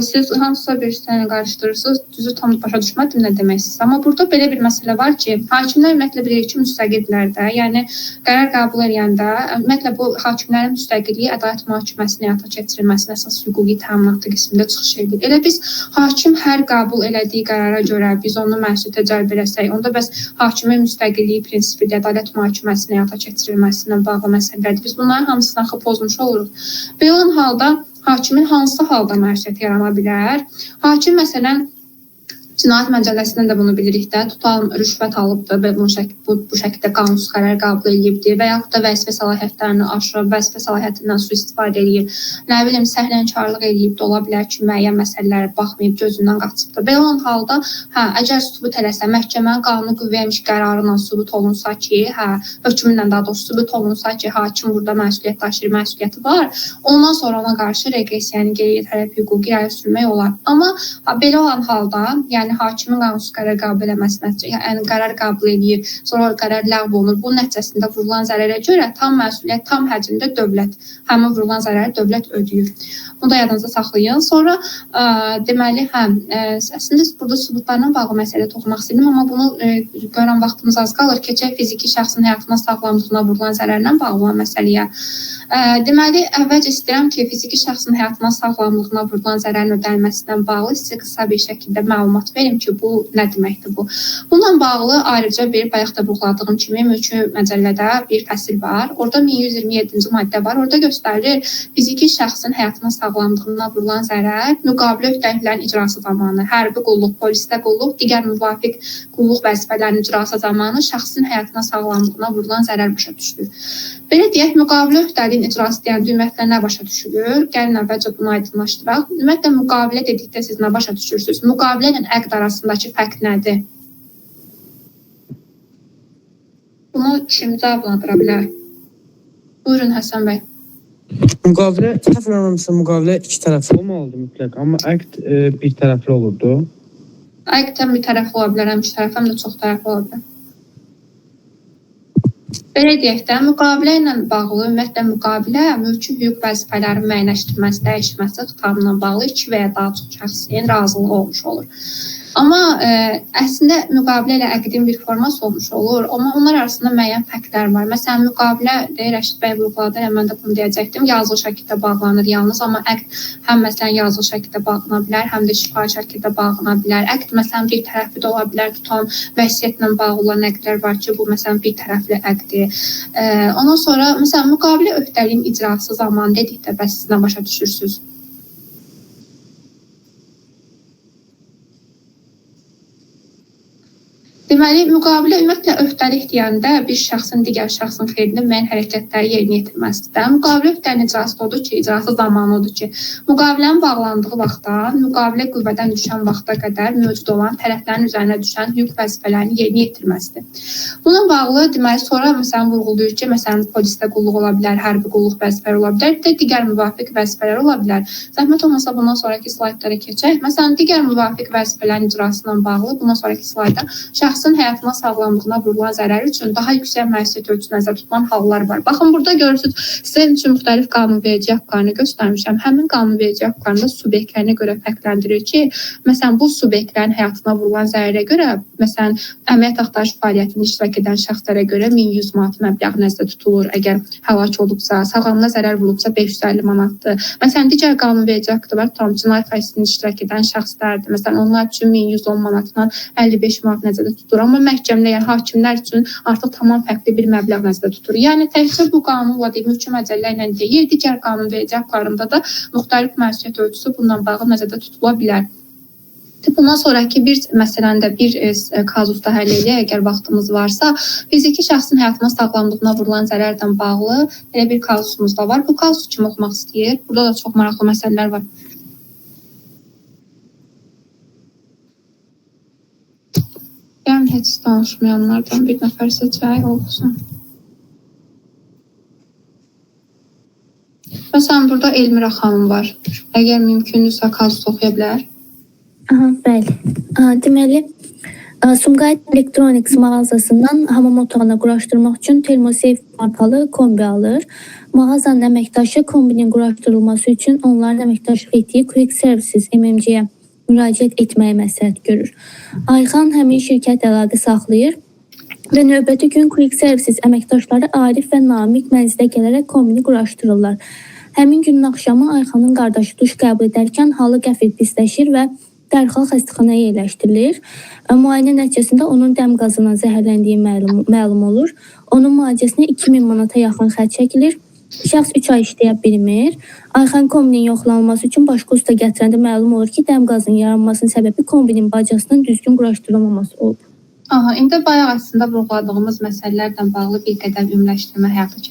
Siz hansısa bir sənə qarışdırırsınız, düzü tam başa düşmədim nə deməksiniz. Amma burada belə bir məsələ var ki, hakimlər ümumiyyətlə bilir ki, müstəqildirlər də. Yəni qərar qəbul edəndə ümumiyyətlə bu hakimlərin müstəqilliyi ədalət mühakiməsinin həyata keçirilməsinin əsas hüquqi təminatı qismində çıxış edir. Elə biz hakim hər qəbul elədiyi qərara görə biz onu məsuliyyətə cəlb eləsək, onda bəs hakimin müstəqilliyi prinsipi ilə ədalət mühakiməsinin həyata keçirilməsindən bağlı məsələlərdir. Biz bunların hamısını axı pozmuş oluruq. Belə olan halda hakimin hansı halda məsuliyyət yarana bilər? Hakim məsələn Cinayət Məcəlləsindən də bunu bilirik də, tutan rüşvət alıbdır və bu şəkildə qanunsuz qərar qəbul edibdir və yaxud da vəzifə səlahiyyətlərini aşırıb, vəzifə səlahiyyətindən sui-istifadə edib, nə bilim, səhlənkarlıq edib də ola bilər ki, müəyyən məsələlərə baxmayıb, gözündən qaçıbdır. Belə olan halda, əgər sübut eləsə, məhkəmənin qanuni qüvvəymiş qərarıyla sübut olunsa ki, hökmünlə daha doğrusu sübut olunsa ki, hakim burada məsuliyyət daşıyır, məsuliyyəti var, ondan sonra ona qarşı reqressiyanı geriyə tələb hüququ irəli sürmək olar. Amma belə olan halda, yəni hakimin qanunsuz qərar qəbul eləməsi yəni qərar qəbul edir, sonra qərar ləğv olunur. Bunun nəticəsində vurulan zərərə görə tam məsuliyyət, tam həcmdə dövlət, həmin vurulan zərəri dövlət ödəyir. Bunu da yadınızda saxlayın. Sonra deməli, əslində burada sübutlarla bağlı məsələ toxunmaq istədim, amma bunu görən vaxtımız az qalır. Keçək fiziki şəxsin həyatına, sağlamlığına vurulan zərərlə bağlı olan məsələyə. Deməli, əvvəlcə istəyirəm ki, fiziki şəxsin həyatına, sağlamlığına vurulan zərərin ödənilməsindən bağlı sizə qısa bir şəkildə məlumat verim ki, bu nə deməkdir bu. Bununla bağlı ayrıca bir bayaq da vurğuladığım kimi mülki məcəllədə bir fəsil var. Orada 1127-ci maddə var. Orada göstərilir fiziki şəxsin həyatına, sağlamlığına vurulan zərər müqavilə öhdəliklərin icrası zamanı, hərbi qulluq, polisdə qulluq, digər müvafiq qulluq vəzifələrinin icrası zamanı şəxsin həyatına, sağlamlığına vurulan zərər başa düşülür. Belə deyək, müqavilə öhdəliyin icrası deyəndə ümumiyyətlə nə başa düşülür? Gəlin əvvəlcə bunu aydınlaşdıraq. Ümumiyyətlə müqavilə dedikdə siz nə başa düşürsünüz? Müqavilə ilə əqd arasındakı fərq nədir? Bunu kim cavablandıra bilər? Buyurun Həsən bəy. Müqavilə, müqavilə iki tərəfli olmalıdır mütləq, amma əqd bir tərəfli olurdu. Əqd həm bir tərəfli ola bilər, həm iki tərəfli, həm də çox tərəfli ola bilər. Belə deyək də, müqavilə ilə bağlı, ümumiyyətlə müqavilə mülki hüquq vəzifələrin müəyyənləşdirilməsi, dəyişməsi xitamla bağlı iki və ya daha çox şəxsin razılığı olmuş olur. Amma əslində müqavilə ilə əqdin bir forması olmuş olur, amma onlar arasında müəyyən fərqlər var. Məsələn, müqavilə Rəşid bəy vurğuladı, mən də bunu deyəcəkdim, yazılı şəkildə bağlanır yalnız, amma əqd həm məsələn yazılı şəkildə bağlana bilər, həm də şifahi şəkildə bağlana bilər. Əqd məsələn bir tərəfli də ola bilər, tutan vəsiyyətlə bağlı olan əqdlər var ki, bu məsələn bir tərəfli əqddir. Ondan sonra məsələn müqavilə öhdəliyin icrası zamanı dedikdə bəs siz nə başa düşürsünüz? Deməli, müqavilə ümumiyyətlə öhdəlik deyəndə bir şəxsin digər şəxsin xeyrinə müəyyən hərəkətləri yerinə yetirməsidir. Müqavilə öhdəliyinin icrası odur ki, icrası zamanı odur ki, müqavilənin bağlandığı vaxtdan müqavilə qüvvədən düşən vaxta qədər mövcud olan tərəflərin üzərinə düşən hüquq vəzifələrini yerinə yetirməsidir. Buna bağlı deməli sonra məsələn vurğulayır ki, məsələn polisdə qulluq ola bilər, hərbi qulluq vəzifələri ola bilər, bir də digər müvafiq vəzifələr ola bilər. Zəhmət olmasa bundan sonraki slaydlara keçək. Məsələn, digər müvafiq vəzifələrin icrası ilə bağlı bundan sonraki slayda şəxsin həyatına, sağlamlığına vurulan zərər üçün daha yüksək məsuliyyət ölçüsü nəzərdə tutulan hallar var. Baxın, burada görürsünüz, sizin üçün müxtəlif qanunverici haqqlarını göstərmişəm. Həmin qanunverici haqqlarında subyektlərinə görə fərqləndirir ki, məsələn, bu subyektlərin həyatına vurulan zərərə görə, məsələn, əməliyyat axtarış fəaliyyətində iştirak edən şəxslərə görə 1100 manat məbləğ nəzərdə tutulur. Əgər həlak olubsa, sağlamlığına zərər vurulubsa 550 manatdır. Məsələn, digər qanunverici haqqda var, tam cinayət prosesində iştirak edən şəxslərdir. Məsələn, onlar üçün 1110 manatdan 55 manat nəzərdə tutulur. Amma məhkəmələr, yəni hakimlər üçün artıq tamam fərqli bir məbləğ nəzərdə tutulur. Yəni təkcə bu qanunla deyil, mülki məcəllə ilə deyil, digər qanunverici haqqlarında da müxtəlif məsuliyyət ölçüsü bundan bağlı nəzərdə tutula bilər. Bundan sonraki bir məsələndə bir kazusda həll edək, əgər vaxtımız varsa, fiziki şəxsin həyatına, sağlamlığına vurulan zərərlə bağlı elə bir kazusumuz da var. Bu kazus kim oxumaq istəyir? Burada da çox maraqlı məsələlər var. Yəni heç danışmayanlardan bir nəfər seçək olsun. Məsələn, burada Elmira xanım var. Əgər mümkündürsə kazus oxuya bilər. Bəli. Deməli, Sumqayıt Electronics mağazasından hamam otağına quraşdırmaq üçün Thermosafe markalı kombi alır. Mağazanın əməkdaşı kombinin quraşdırılması üçün onların əməkdaşlıq etdiyi Quick Services MMC-yə müraciət etməyi məsləhət görür. Ayxan həmin şirkət əlaqə saxlayır və növbəti gün Quick Services əməkdaşları Arif və Namiq mənzilə gələrək kombini quraşdırırlar. Həmin günün axşamı Ayxanın qardaşı duş qəbul edərkən halı qəfil pisləşir və dərhal xəstəxanaya yerləşdirilir. Müayinə nəticəsində onun dəm qazından zəhərləndiyi məlum olur. Onun müalicəsinə 2000 manata yaxın xərc çəkilir. Şəxs 3 ay işləyə bilmir. Ayxan kombinin yoxlanılması üçün başqa usta gətirəndə məlum olur ki, dəm qazının yaranmasının səbəbi kombinin bacasının düzgün quraşdırılmaması olub. İndi bayaq əslində vurğuladığımız məsələlərlə bağlı bir qədər ümumiləşdirmə həyata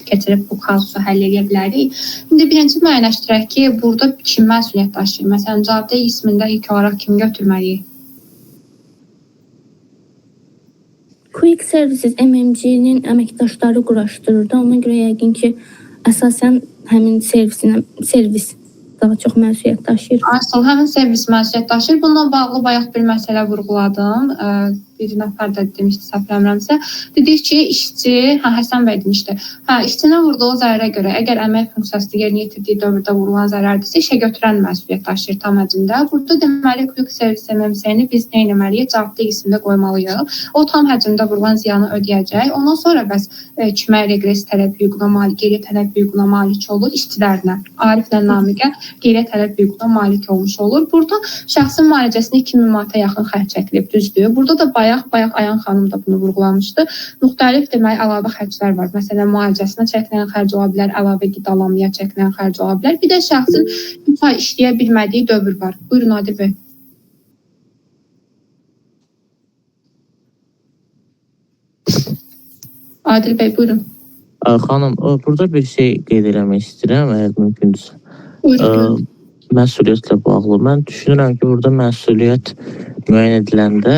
keçirib bu kazusu həll edə bilərik. İndi birinci müəyyənləşdirək ki, burada kim məsuliyyət daşıyır? Məsələn, cavabdeh ismində ilk olaraq kim götürməliyik? Quick Services MMC-nin əməkdaşları quraşdırırdı. Ona görə yəqin ki, əsasən həmin servis daha çox məsuliyyət daşıyır. Asıl həmin servis məsuliyyət daşıyır. Bununla bağlı bayaq bir məsələ vurğuladım. Bir nəfər də demişdi, səhvləmirəmsə. Dedik ki, işçi, Həsən bəy demişdi, işçinin vurduğu zərərə görə, əgər əmək funksiyasını yerinə yetirdiyi dövrdə vurulan zərərdirsə, işə götürən məsuliyyət daşıyır tam həcmdə. Burada deməli, Quick Service MMC-ni biz nə etməliyik? Cavabdeh ismində qoymalıyıq. O tam həcmdə vurulan ziyanı ödəyəcək. Ondan sonra bəs kimə reqres tələb hüququna malik, geriyə tələb hüququna malik olur? İşçilərinə, Ariflə Namiqə geriyə tələb hüququna malik olmuş olur. Burada şəxsin müalicəsinə 2000 manata yaxın xərc çəkilib, düzdür. Burada da bayaq Ayhan xanım da bunu vurğulamışdı. Müxtəlif demək əlavə xərclər var. Məsələn, müalicəsinə çəkilən xərc ola bilər, əlavə qidalanmaya çəkilən xərc ola bilər. Bir də şəxsin 3 ay işləyə bilmədiyi dövr var. Buyurun Adil bəy. Adil bəy, buyurun. Xanım, burada bir şey qeyd eləmək istəyirəm, əgər mümkündürsə. Buyurun. Məsuliyyətlə bağlı. Mən düşünürəm ki, burada məsuliyyət müəyyən ediləndə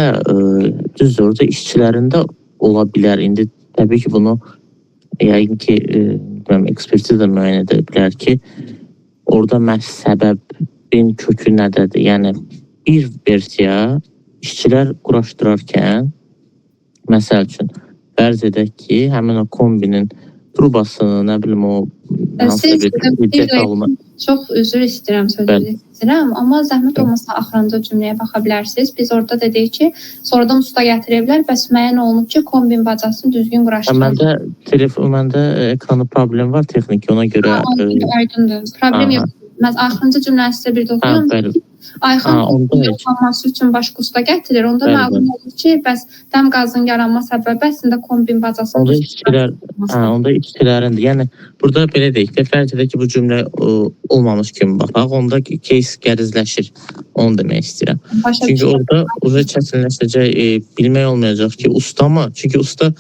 düzdür, orada işçilərində ola bilər. İndi təbii ki, bunu yəqin ki, ekspertiz də müəyyən edə bilər ki, orada məhz səbəbin kökü nədədir? Yəni, bir versiya işçilər quraşdırarkən, məsəl üçün, fərz edək ki, həmin o kombinin trubasını, nə bilim o hansısa Siz bir hüccət alma. çox üzr istəyirəm sözünüzü istəyirəm, amma zəhmət olmasa axırıncı cümləyə baxa bilərsiniz. Biz orada dedik ki, sonradan usta gətiriblər, bəs müəyyən olunub ki, kombin bacasını düzgün quraşdırılır. Məndə ekranı problem var texniki, ona görə Aydındır. Problem yox. Mən axırıncı cümləni sizə bir də oxuyuram. Ayxan yoxlanması üçün başqa usta gətirir. Onda məlum olur ki, bəs dəm qazının yaranma səbəbi əslində kombin bacasının onda işçilərindir. Yəni burada belə deyək də, fərz edək ki, bu cümlə olmamış kimi baxaq, onda case qərizləşir. Onu demək istəyirəm. Çünki orada çətinləşəcək, bilmək olmayacaq ki, usta mı? Çünki usta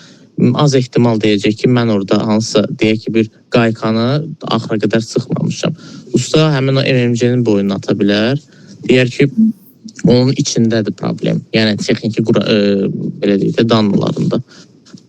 az ehtimal deyəcək ki, mən orada hansısa deyək ki, bir qaykanı axıra qədər sıxmamışam. Usta həmin o MMC-nin boyunu ata bilər. Deyər ki, onun içindədir problem. Yəni texniki belə deyək də danlılarında.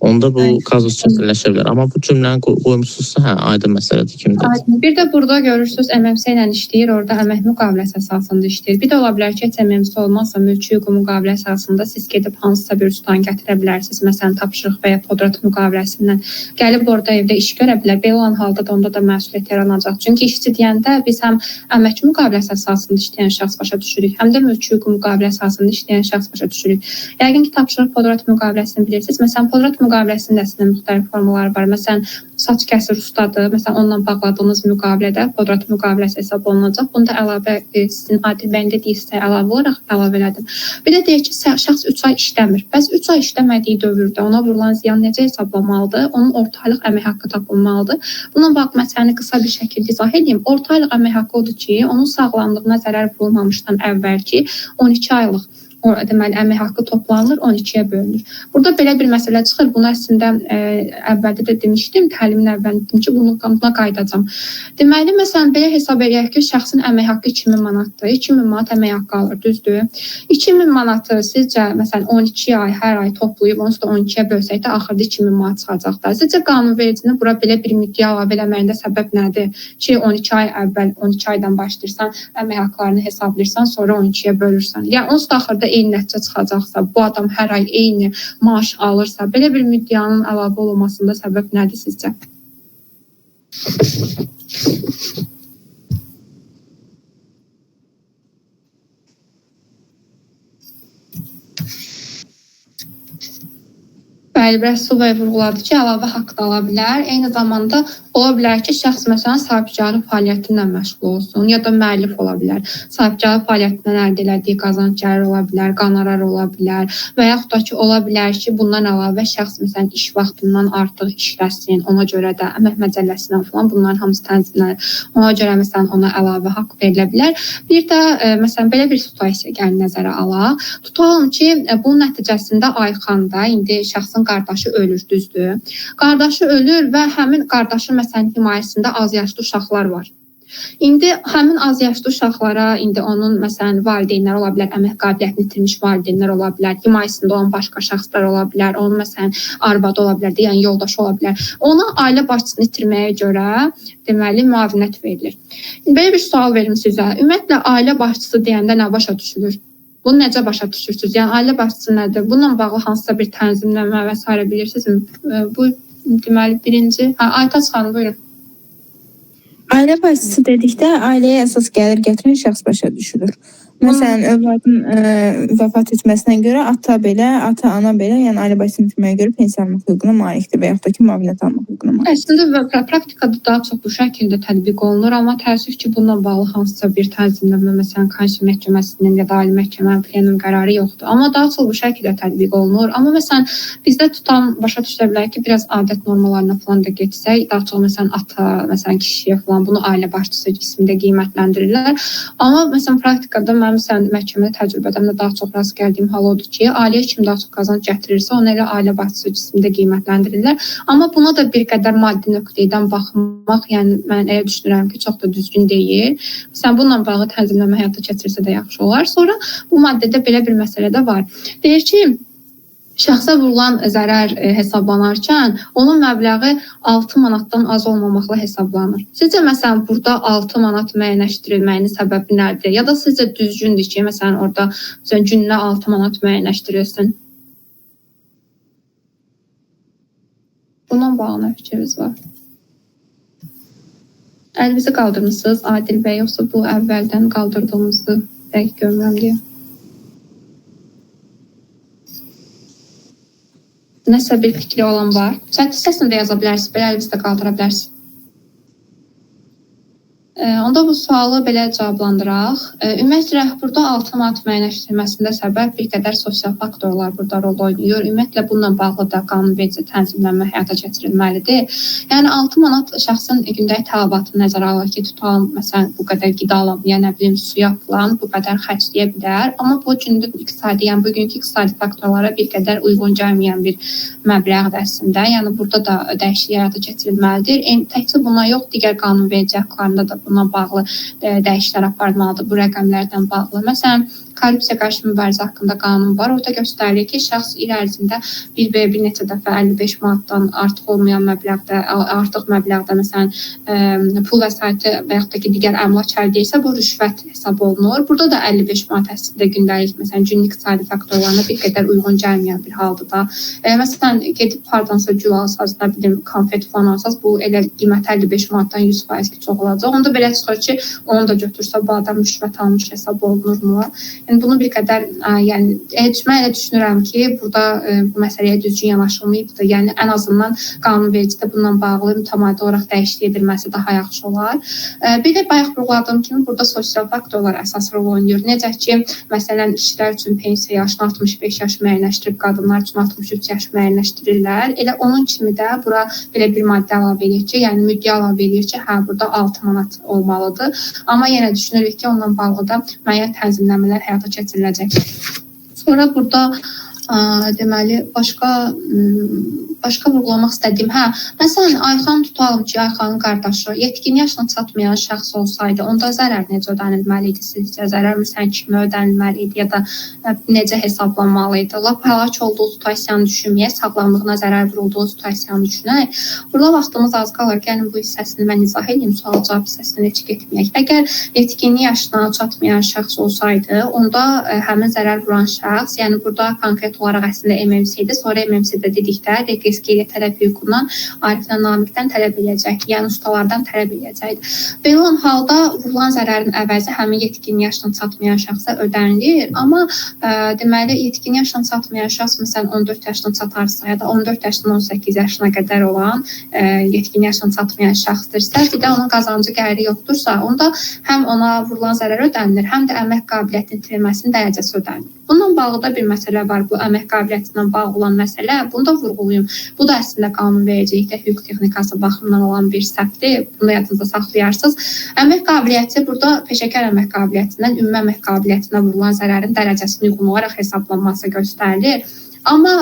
Onda bu kazus çətinləşə bilər. Amma bu cümləni qoymuşsunuzsa, aydın məsələdir kimdir. Bir də burada görürsünüz MMC ilə işləyir, orada əmək müqaviləsi əsasında işləyir. Bir də ola bilər ki, MMC olmazsa mülki hüquq müqavilə əsasında siz gedib hansısa bir ustanı gətirə bilərsiniz. Məsələn, tapşırıq və ya podrat müqaviləsindən gəlib orada evdə iş görə bilər. Belə olan halda da onda da məsuliyyət yaranacaq. Çünki işçi deyəndə biz həm əmək müqaviləsi əsasında işləyən şəxs başa düşürük, həm də mülki hüquq müqavilə əsasında işləyən şəxs başa düşürük. Yəqin ki, tapşırıq podrat müqaviləsini bilirsiniz. Məsələn, podrat müqaviləsində əslində müxtəlif formalar var. Məsələn, saç kəsir ustadır. Məsələn, onunla bağladığınız müqavilədə podrat müqaviləsi hesab olunacaq. Bunda əlavə sizin Adil bəyin dediyi hissəyə əlavə olaraq əlavə elədim. Bir də deyək ki, şəxs 3 ay işləmir. Bəs 3 ay işləmədiyi dövrdə ona vurulan ziyan necə hesablanmalıdır? Onun orta aylıq əmək haqqı tapılmalıdır. Bununla bağlı məsələni qısa bir şəkildə izah edeyim. Orta aylıq əmək haqqı odur ki, onun sağlamlığına zərər vurulmamışdan əvvəlki 12 aylıq deməli əmək haqqı toplanılır, 12-yə bölünür. Burada belə bir məsələ çıxır. Bunu əslində əvvəldə də demişdim, təlimin əvvəlində dedim ki, buna qayıdacağam. Deməli, məsələn, belə hesab edək ki, şəxsin əmək haqqı 2000 manatdır. 2000 manat əmək haqqı alır, düzdür? 2000 manatı sizcə, məsələn, 12 ay, hər ay toplayıb, onu da 12-yə bölsək də, axırda 2000 manat çıxacaq da. Sizcə qanunvericinin bura belə bir müddəa əlavə eləməyində səbəb nədir? Ki, 12 ay əvvəl, 12 aydan başlayırsan, əmək haqqlarını hesablayırsan, sonra 12-yə bölürsən. Yəni, onsuz da axırda eyni nəticə çıxacaqsa, bu adam hər ay eyni maaş alırsa, belə bir müddəanın əlavə olunmasında səbəb nədir sizcə? Bəli, Rəsulbəy vurğuladı ki, əlavə haqq da ala bilər. Eyni zamanda ola bilər ki, şəxs məsələn sahibkarlıq fəaliyyəti ilə məşğul olsun, ya da müəllif ola bilər. Sahibkarlıq fəaliyyətindən əldə etdiyi qazanc gəlir ola bilər, qonorar ola bilər və yaxud da ki, ola bilər ki, bundan əlavə şəxs məsələn iş vaxtından artıq işləsin, ona görə də əmək məcəlləsindən falan bunların hamısı tənzimlənir. Ona görə məsələn ona əlavə haqq verilə bilər. Bir də məsələn belə bir situasiya gəlir nəzərə alaq. Tutalım ki, bunun nəticəsində Ayxanda indi şəxsin qardaşı ölür, düzdür? Qardaşı ölür və həmin qardaşın məsələn himayəsində az yaşlı uşaqlar var. İndi həmin az yaşlı uşaqlara, indi onun məsələn valideynləri ola bilər, əmək qabiliyyətini itirmiş valideynlər ola bilər, himayəsində olan başqa şəxslər ola bilər, onun məsələn arvadı ola bilər, yəni yoldaşı ola bilər. Ona ailə başçısını itirməyə görə deməli müavinət verilir. Belə bir sual verim sizə. Ümumiyyətlə ailə başçısı deyəndə nə başa düşülür? Bunu necə başa düşürsünüz? Yəni ailə başçısı nədir? Bununla bağlı hansısa bir tənzimləmə və s. bilirsinizmi? Bu deməli birinci. Aytaç xanım, buyurun. Ailə başçısı dedikdə ailəyə əsas gəlir gətirən şəxs başa düşülür. Məsələn, övladın vəfat etməsinə görə ata belə, ata-ana belə, yəni ailə başçısını itirməyə görə pensiya almaq hüququna malikdir və yaxud da ki, müavinət almaq hüququna malikdir. Əslində praktikada daha çox bu şəkildə tətbiq olunur, amma təəssüf ki, bununla bağlı hansısa bir tənzimləmə, məsələn, Konstitusiya Məhkəməsinin ya da Ali Məhkəmənin plenum qərarı yoxdur. Amma daha çox bu şəkildə tətbiq olunur. Amma məsələn, bizdə tutan başa düşə bilər ki, biraz adət normalarına falan da getsək, daha çox məsələn ata, məsələn kişiyə falan bunu ailə başçısı qismində qiymətləndirirlər. Amma məsələn praktikada mənim məhkəmə təcrübədəmdə daha çox rast gəldiyim hal odur ki, ailəyə kim daha çox qazanc gətirirsə, onu elə ailə başçısı qismində qiymətləndirirlər. Amma buna da bir qədər maddi nöqtədən baxmaq, yəni mən elə düşünürəm ki, çox da düzgün deyil. Məsələn, bununla bağlı tənzimləmə həyata keçirilsə də yaxşı olar. Sonra bu maddədə belə bir məsələ də var. Deyir ki, şəxsə vurulan zərər hesablanarkən onun məbləği 6 manatdan az olmamaqla hesablanır. Sizcə məsələn burada 6 manat müəyyənləşdirilməyinin səbəbi nədir? Ya da sizcə düzgündür ki, məsələn orada gününə 6 manat müəyyənləşdirilsin? Bununla bağlı nə fikriniz var? Əlinizi qaldırmısınız Adil bəy, yoxsa bu əvvəldən qaldırdığınızı dəqiq görmürəm deyə. Nəsə bir fikri olan var. Chat hissəsində də yaza bilərsiniz, belə əlinizi də qaldıra bilərsiniz. Onda bu sualı belə cavablandıraq. Ümumiyyətlə, burada 6 manat müəyyənləşdirilməsində səbəb bir qədər sosial faktorlar burada rol oynayır. Ümumiyyətlə, bununla bağlı da qanunverici tənzimlənmə həyata keçirilməlidir. Yəni, 6 manat şəxsin gündəlik tələbatını nəzərə alır ki, tutalım, məsələn, bu qədər qidalanmaya, nə bilim, suya falan bu qədər xərcləyə bilər. Amma bu gündür iqtisadi, yəni bugünkü iqtisadi faktorlara bir qədər uyğun gəlməyən bir məbləğdir əslində. Yəni, burada da dəyişiklik həyata keçirilməlidir. Təkcə buna yox, digər qanunverici haqqlarında da buna bağlı dəyişikliklər aparılmalıdır bu rəqəmlərdən bağlı. Məsələn, korrupsiya qarşı mübarizə haqqında qanun var. Orada göstərilir ki, şəxs il ərzində bir neçə dəfə 55 manatdan artıq olmayan məbləğdə, artıq məbləğdə məsələn pul vəsaiti və yaxud da ki, digər əmlak əldə etsə, bu rüşvət hesab olunur. Burada da 55 manat əslində gündəlik, məsələn, günlük iqtisadi faktorlarına bir qədər uyğun gəlməyən bir haldır da. Məsələn, gedib hardansa gül alsaz, nə bilim, konfet falan alsaz, bu elə qiymət 55 manatdan 100% ki, çox olacaq. Onda belə çıxır ki, onu da götürsə, bu adam rüşvət almış hesab olunurmu? Yəni, bunu bir qədər, yəni, mən elə düşünürəm ki, burada bu məsələyə düzgün yanaşılmayıbdır. Yəni, ən azından qanunvericidə bununla bağlı mütəmadi olaraq dəyişiklik edilməsi daha yaxşı olar. Bir də bayaq vurğuladığım kimi, burada sosial faktorlar əsas rol oynayır. Necə ki, məsələn, işçilər üçün pensiya yaşını 65 yaş müəyyənləşdirib, qadınlar üçün 63 yaş müəyyənləşdirirlər. Elə onun kimi də bura belə bir maddə əlavə edir ki, yəni müddəa əlavə edir ki, hə, burada 6 manat olmalıdır. Amma yenə düşünürük ki, onunla bağlı da müəyyən tənzimləmələr həyata keçiriləcək. Sonra burada deməli, başqa vurğulamaq istədiyim, məsələn, Ayxan tutalım ki, Ayxanın qardaşı yetkin yaşına çatmayan şəxs olsaydı, onda zərər necə ödənilməli idi sizcə? Zərər məsələn kimi ödənilməli idi ya da necə hesablanmalı idi? Lap həlak olduğu situasiyanı düşünməyək, sağlamlığına zərər vurulduğu situasiyanı düşünək. Burada vaxtımız az qalır, gəlin bu hissəsini mən izah edeyim, sual-cavab hissəsini heç getməyək. Əgər yetkinlik yaşına çatmayan şəxs olsaydı, onda həmin zərər vuran şəxs, yəni burada konkret olaraq əslində MMC idi, sonra MMC-də dedikdə qeydiyyat tələb hüququndan Ariflə Namiqdən tələb edəcək, yəni ustalardan tələb edəcək. Belə olan halda vurulan zərərin əvəzi həmin yetkin yaşına çatmayan şəxsə ödənilir, amma deməli yetkin yaşına çatmayan şəxs məsələn 14 yaşına çatarsa ya da 14 yaşdan 18 yaşına qədər olan yetkin yaşına çatmayan şəxsdirsə, bir də onun qazancı gəliri yoxdursa, onda həm ona vurulan zərər ödənilir, həm də əmək qabiliyyətinin itirilməsinin dərəcəsi ödənilir. Bununla bağlı da bir məsələ var, bu əmək qabiliyyətindən bağlı olan məsələ. Bunu da vurğulayım. Bu da əslində qanunvericilikdə hüquq texnikası baxımından olan bir səhvdir. Bunu da yadınızda saxlayarsınız. Əmək qabiliyyəti burada peşəkar əmək qabiliyyətindən ümumi əmək qabiliyyətinə vurulan zərərin dərəcəsinin uyğun olaraq hesablanması göstərilir. Amma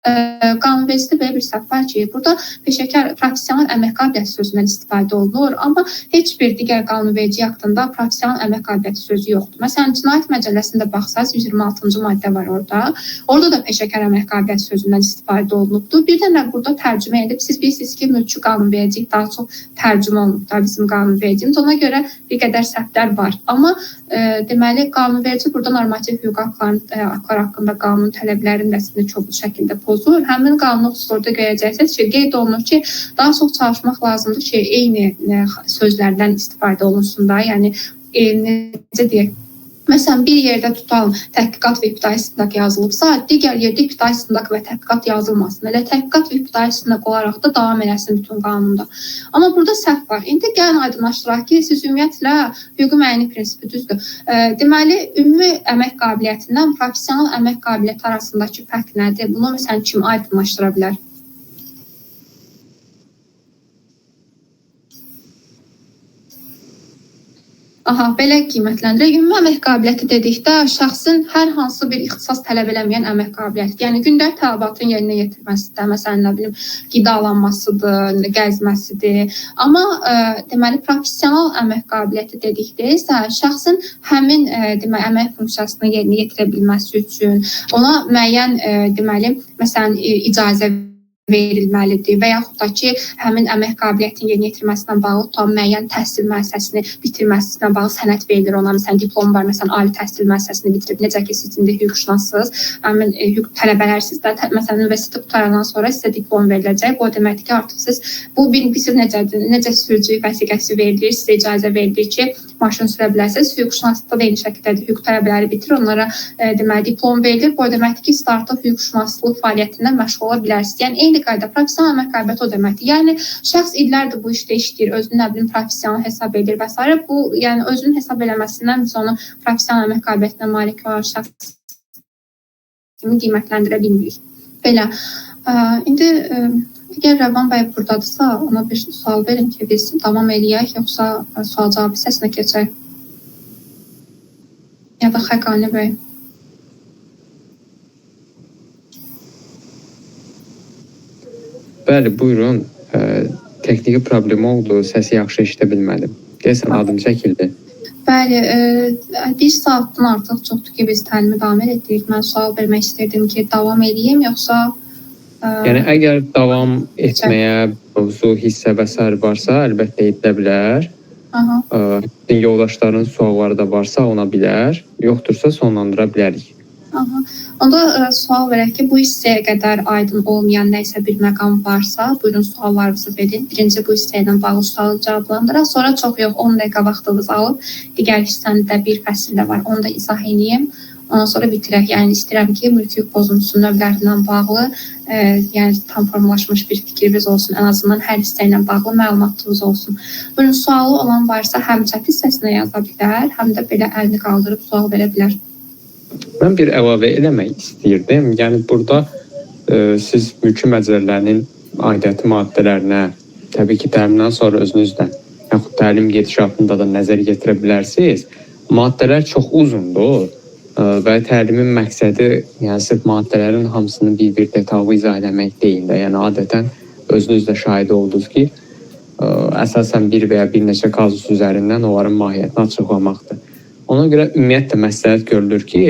qanunvericilikdə belə bir səhv var ki, burada peşəkar professional əmək qabiliyyəti sözündən istifadə olunur, amma heç bir digər qanunverici haqqında professional əmək qabiliyyəti sözü yoxdur. Məsələn, Cinayət Məcəlləsində baxsaz 126-cı maddə var orada. Orada da peşəkar əmək qabiliyyəti sözündən istifadə olunubdur. Bir də burada tərcümə edib, siz bilirsiniz ki, mülki qanunvericilik daha çox tərcümə olunubdur bizim qanunvericimiz. Ona görə bir qədər səhvlər var. Amma deməli, qanunverici burada normativ hüquq haqlar haqqında qanun tələblərinin əslində çoxlu şəkildə pozur. Həmin qanunu orada görəcəksiniz ki, qeyd olunur ki, daha çox çalışmaq lazımdır ki, eyni sözlərdən istifadə olunsun da, yəni necə deyək, məsələn, bir yerdə tutalım təhqiqat və ibtidai istintaq yazılıbsa, digər yerdə ibtidai istintaq və təhqiqat yazılmasın. Elə təhqiqat və ibtidai istintaq olaraq da davam eləsin bütün qanunda. Amma burada səhv var. İndi gəlin aydınlaşdıraq ki, siz ümumiyyətlə hüquqi müəyyəni prinsipi düzdür. Deməli, ümumi əmək qabiliyyətindən professional əmək qabiliyyəti arasındakı fərq nədir? Bunu məsələn kim aydınlaşdıra bilər? Belə qiymətləndirək. Ümumi əmək qabiliyyəti dedikdə şəxsin hər hansı bir ixtisas tələb eləməyən əmək qabiliyyəti. Yəni gündəlik tələbatın yerinə yetirməsidir. Məsələn, nə bilim, qidalanmasıdır, gəzməsidir. Amma deməli professional əmək qabiliyyəti dedikdə isə şəxsin həmin deməli əmək funksiyasını yerinə yetirə bilməsi üçün ona müəyyən deməli məsələn icazə verilməlidir və yaxud da ki, həmin əmək qabiliyyətinin yerinə yetirməsindən bağlı tam müəyyən təhsil müəssisəsini bitirməsindən bağlı sənəd verilir ona. Məsələn, diplom var, məsələn, ali təhsil müəssisəsini bitirib, necə ki, siz indi hüquqşünassınız, həmin hüquq tələbələrsiniz də, məsələn, universitet qutarandan sonra sizə diplom veriləcək. Bu deməkdir ki, artıq siz bu bilirsiz necə sürücülük vəsiqəsi verilir, sizə icazə verilir ki, maşın sürə bilərsiniz. Hüquqşünaslıqda da eyni şəkildə hüquq tələbələri bitirir, onlara deməli diplom verilir. Bu deməkdir ki, siz artıq hüquqşünaslıq fəaliyyətindən məşğul ola bilərsiniz. Yəni eyni qayda professional əmək qabiliyyəti o deməkdir. Yəni şəxs illərdir bu işdə işləyir, özünü nə bilim professional hesab edir və s. Bu yəni özünün hesab eləməsindən biz onu professional əmək qabiliyyətinə malik olan şəxs kimi qiymətləndirə bilmirik. Belə. İndi əgər Rəvan bəy buradadırsa, ona bir sual verin ki, biz davam eləyək, yoxsa sual-cavab hissəsinə keçək? Ya da Xəqani bəy. Bəli, buyurun. Texniki problemi oldu, səsi yaxşı eşidə bilmədim. Deyəsən, adım çəkildi. Bəli, bir saatdan artıq çoxdur ki, biz təlimi davam edirik. Mən sual vermək istəyirdim ki, davam edeyim, yoxsa... Yəni, əgər davam etməyə mövzu, hissə və s. varsa, əlbəttə edilə bilər. Yoldaşların sualları da varsa, ona bilər. Yoxdursa, sonlandıra bilərik. Onda sual verək ki, bu hissəyə qədər aydın olmayan nəysə bir məqam varsa, buyurun suallarınızı verin. Birinci bu hissə ilə bağlı sualı cavablandıraq. Sonra çox yox, 10 dəqiqə vaxtınızı alıb, digər hissəndə də bir fəsildə var. Onu da izah edeyim. Ondan sonra bitirək. Yəni istəyirəm ki, mülki pozuntusu növlərindən bağlı yəni tam formalaşmış bir fikriniz olsun. Ən azından hər hissə ilə bağlı məlumatınız olsun. Buyurun, sualı olan varsa həm chat hissəsinə yaza bilər, həm də belə əlini qaldırıb sual verə bilər. Mən bir əlavə eləmək istəyirdim. Yəni, burada siz mülki məcəllərinin aidiyyəti maddələrinə təbii ki, təlimdən sonra özünüzdən, yaxud təlim gedişatında da nəzər yetirə bilərsiniz. Maddələr çox uzundur və təlimin məqsədi yəni, sırf maddələrin hamısını bir detallı izah eləmək deyil də. Yəni, adətən özünüz də şahidi oldunuz ki, əsasən bir və ya bir neçə kazus üzərindən onların mahiyyətini açıqlamaqdır. Ona görə ümumiyyətlə məsləhət görülür ki,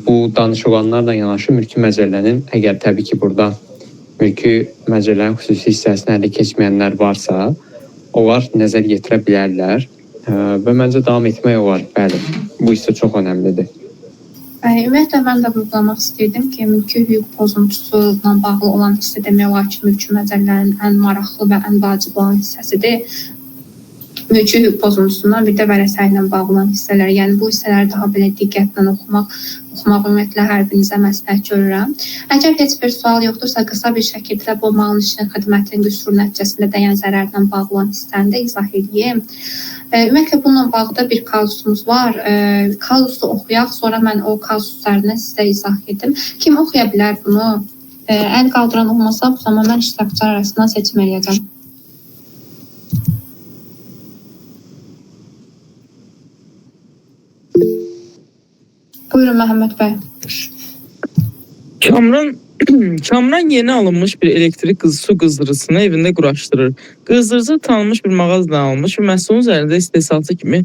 bu danışılanlarla yanaşı mülki məcəllənin, əgər təbii ki, burada mülki məcəllənin xüsusi hissəsini hələ keçməyənlər varsa, onlar nəzər yetirə bilərlər və məncə davam etmək olar. Bəli, bu hissə çox önəmlidir. Ümumiyyətlə, mən də vurgulamaq istəyirdim ki, mülki hüquq pozuntusu ilə bağlı olan hissə demək olar ki, mülki məcəllənin ən maraqlı və ən vacib olan hissəsidir. Mülki hüquq pozuntusundan bir də vərəsə ilə bağlı olan hissələr. Yəni, bu hissələri daha belə diqqətlə oxumaq ümumiyyətlə hər birinizə məsləhət görürəm. Əgər heç bir sual yoxdursa, qısa bir şəkildə bu malın işinin xidmətin qüsuru nəticəsində dəyən zərərlə bağlı olan hissəni də izah edeyim. Ümumiyyətlə, bununla bağlı da bir kazusumuz var. Kazusu oxuyaq, sonra mən o kazus üzərinə sizə izah edim. Kim oxuya bilər bunu? Əl qaldıran olmasa, bu zaman mən iştirakçılar arasından seçim eləyəcəm. Buyurun Məhəmməd bəy. Kamran yeni alınmış bir elektrik su qızdırıcısını evində quraşdırır. Qızdırıcı tanınmış bir mağazadan alınmış və məhsulun üzərində istehsalçı kimi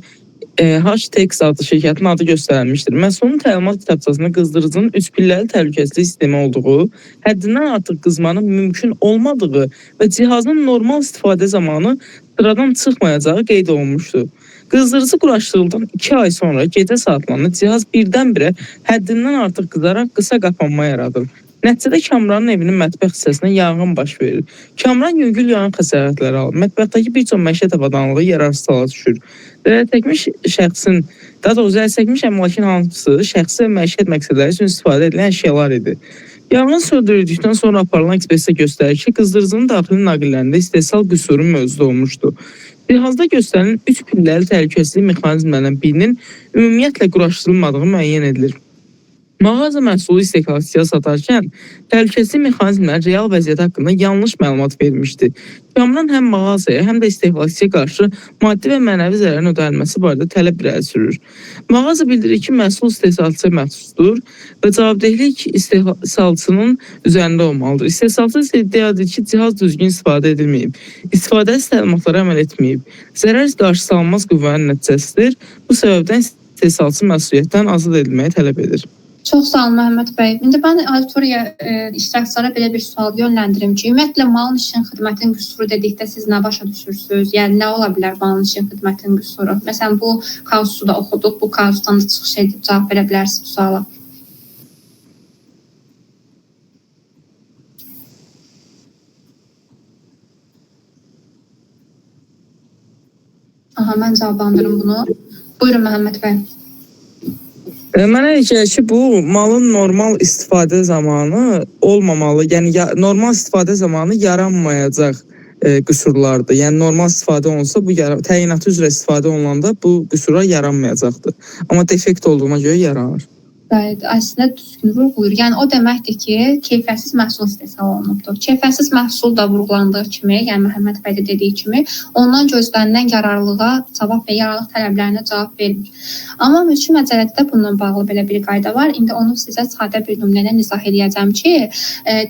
HTX adlı şirkətin adı göstərilmişdir. Məhsulun təlimat kitabçasında qızdırıcının 3 pilləli təhlükəsizlik sistemi olduğu, həddindən artıq qızmanın mümkün olmadığı və cihazın normal istifadə zamanı sıradan çıxmayacağı qeyd olunmuşdur. Qızdırıcı quraşdırıldıqdan 2 ay sonra gecə saatlarında cihaz birdən-birə həddindən artıq qızaraq qısa qapanma yaradır. Nəticədə Kamranın evinin mətbəx hissəsinə yanğın baş verir. Kamran yüngül yanğın xəsarətləri alır. Mətbəxdəki bir çox məişət avadanlığı yararsız hala düşür. Zərərçəkmiş şəxsin, daha doğrusu zərərçəkmiş əmlakın hamısı şəxsi və məişət məqsədləri üçün istifadə edilən əşyalar idi. Yanğın söndürüldükdən sonra aparılan ekspertiza göstərir ki, qızdırıcının daxili naqillərində istehsal qüsuru mövcud olmuşdu. Cihazda göstərilen 3 pilləli təhlükəsizlik mexanizmlərindən birinin ümumiyyətlə quraşdırılmadığı müəyyən edilir. Mağaza məhsulu istehlakçıya satarkən təhlükəsizlik mexanizmləri real vəziyyət haqqında yanlış məlumat vermişdi. Kamran həm mağazaya, həm də istehlakçıya qarşı maddi və mənəvi zərərin ödənilməsi barədə tələb irəli sürür. Mağaza bildirir ki, məhsul istehsalçıya məxsusdur və cavabdehlik istehsalçının üzərində olmalıdır. İstehsalçı iddia edir ki, cihaz düzgün istifadə edilməyib, istifadəli təlimatlara əməl etməyib, zərər qarşısı alınmaz qüvvənin nəticəsidir. Bu səbəbdən istehsalçı məsuliyyətdən azad edilməyi tələb edir. Çox sağ olun Məhəmməd bəy. İndi mən auditoriya iştirakçılara belə bir sual yönləndirim ki, ümumiyyətlə malın işin xidmətin qüsuru dedikdə siz nə başa düşürsünüz? Yəni nə ola bilər malın işin xidmətin qüsuru? Məsələn, bu kausu da oxuduq, bu kausdan da çıxış edib cavab verə bilərsiniz bu suala. Aha, mən cavablandırım bunu. Buyurun Məhəmməd bəy. Mənə elə gəlir ki, bu malın normal istifadə zamanı olmamalı. Yəni normal istifadə zamanı yaranmayacaq qüsurlardır. Yəni normal istifadə olunsa bu təyinatı üzrə istifadə olunanda bu qüsurlar yaranmayacaqdır. Amma defekt olduğuna görə yaranır. Bəli, əslində düzgün vurğulayır. Yəni o deməkdir ki, keyfiyyətsiz məhsul istehsal olunubdur. Keyfiyyətsiz məhsul da vurğulandığı kimi, yəni Məhəmməd bəy də dediyi kimi, ondan gözlənilən yararlılığa cavab və yararlılıq tələblərinə cavab vermir. Amma mülki məcəllədə bununla bağlı belə bir qayda var. İndi onu sizə sadə bir nümunə ilə izah edəcəm ki,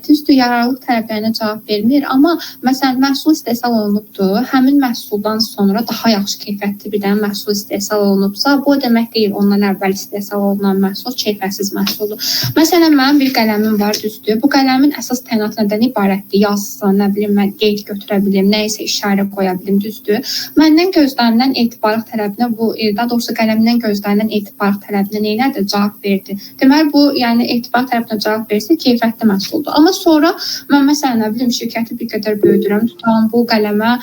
düzdür, yararlılıq tələblərinə cavab vermir, amma məsələn məhsul istehsal olunubdur. Həmin məhsuldan sonra daha yaxşı keyfiyyətli bir dənə məhsul istehsal olunubsa, bu o demək deyil, ondan əvvəl istehsal olunan məhsul keyfiyyətsiz məhsuldur. Məsələn, mənim bir qələmim var, düzdür. Bu qələmin əsas təyinatı nədən ibarətdir? Yazsa, nə bilim, mən qeyd götürə bilim, nə isə işarə qoya bilim, düzdür. Məndən gözlənilən etibarlıq tələbinə bu, daha doğrusu qələmdən gözlənilən etibarlıq tələbinə neynədir? Cavab verdi. Deməli, bu, yəni etibarlıq tələbinə cavab versə, keyfiyyətli məhsuldur. Amma sonra mən məsələn, nə bilim, şirkəti bir qədər böyüdürəm, tutalım bu qələmə,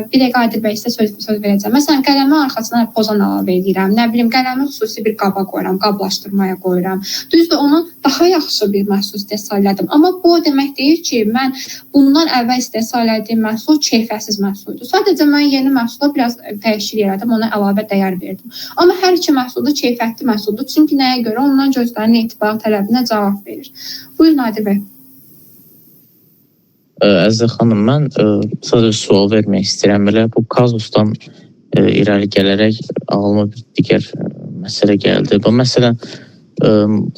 bir dəqiqə Adil bəy sizə söz verəcəm. Məsələn, qələmə arxasına pozan əlavə edirəm, nə bilim, qələmi xüsusi bir qaba qoyuram, qablaşdırmaya qoyuram. Düzdür, onu daha yaxşı bir məhsul istehsal elədim. Amma bu o demək deyil ki, mən bundan əvvəl istehsal etdiyim məhsul keyfiyyətsiz məhsuldur. Sadəcə mən yeni məhsula biraz təşkil elədim, ona əlavə dəyər verdim. Amma hər iki məhsul da keyfiyyətli məhsuldur. Çünki nəyə görə? Ondan gözlənilən etibarlıq tələbinə cavab verir. Buyurun Adil bəy. Əziz xanım, mən sadəcə sual vermək istəyirəm. Belə bu kazusdan irəli gələrək ağlıma bir digər məsələ gəldi. Bu məsələn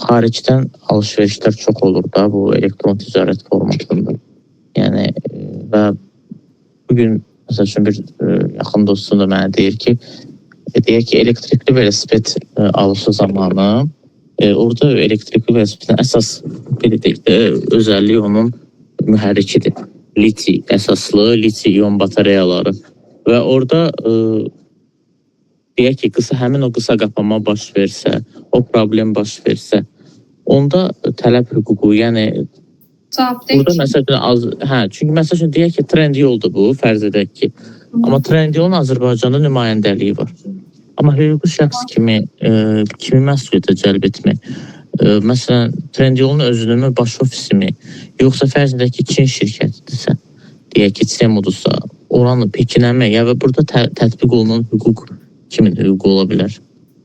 xaricdən alış-verişlər çox olur da bu elektron ticarət formatında. Yəni və bugün məsəl üçün bir yaxın dostum da mənə deyir ki, deyək ki, elektrikli velosiped alışı zamanı orada elektrikli velosipedin əsas belə deyək də özəlliyi onun mühərrikidir. Liti əsaslı, liti-ion batareyaları və orada deyək ki, həmin o qısa qapanma baş versə, o problem baş versə, onda tələb hüququ, yəni burada məsələn, çünki məsələn deyək ki, Trendyoldur bu, fərz edək ki, amma Trendyolun Azərbaycanda nümayəndəliyi var. Amma hüquqi şəxs kimi məsuliyyətə cəlb etmək, məsələn, Trendyolun özünün baş ofisimi, yoxsa fərz edək ki, Çin şirkətidirsə, deyək ki, Çemudursa, oranı Pekinəmə, yəni burada tətbiq olunan hüquq kimin hüququ ola bilər?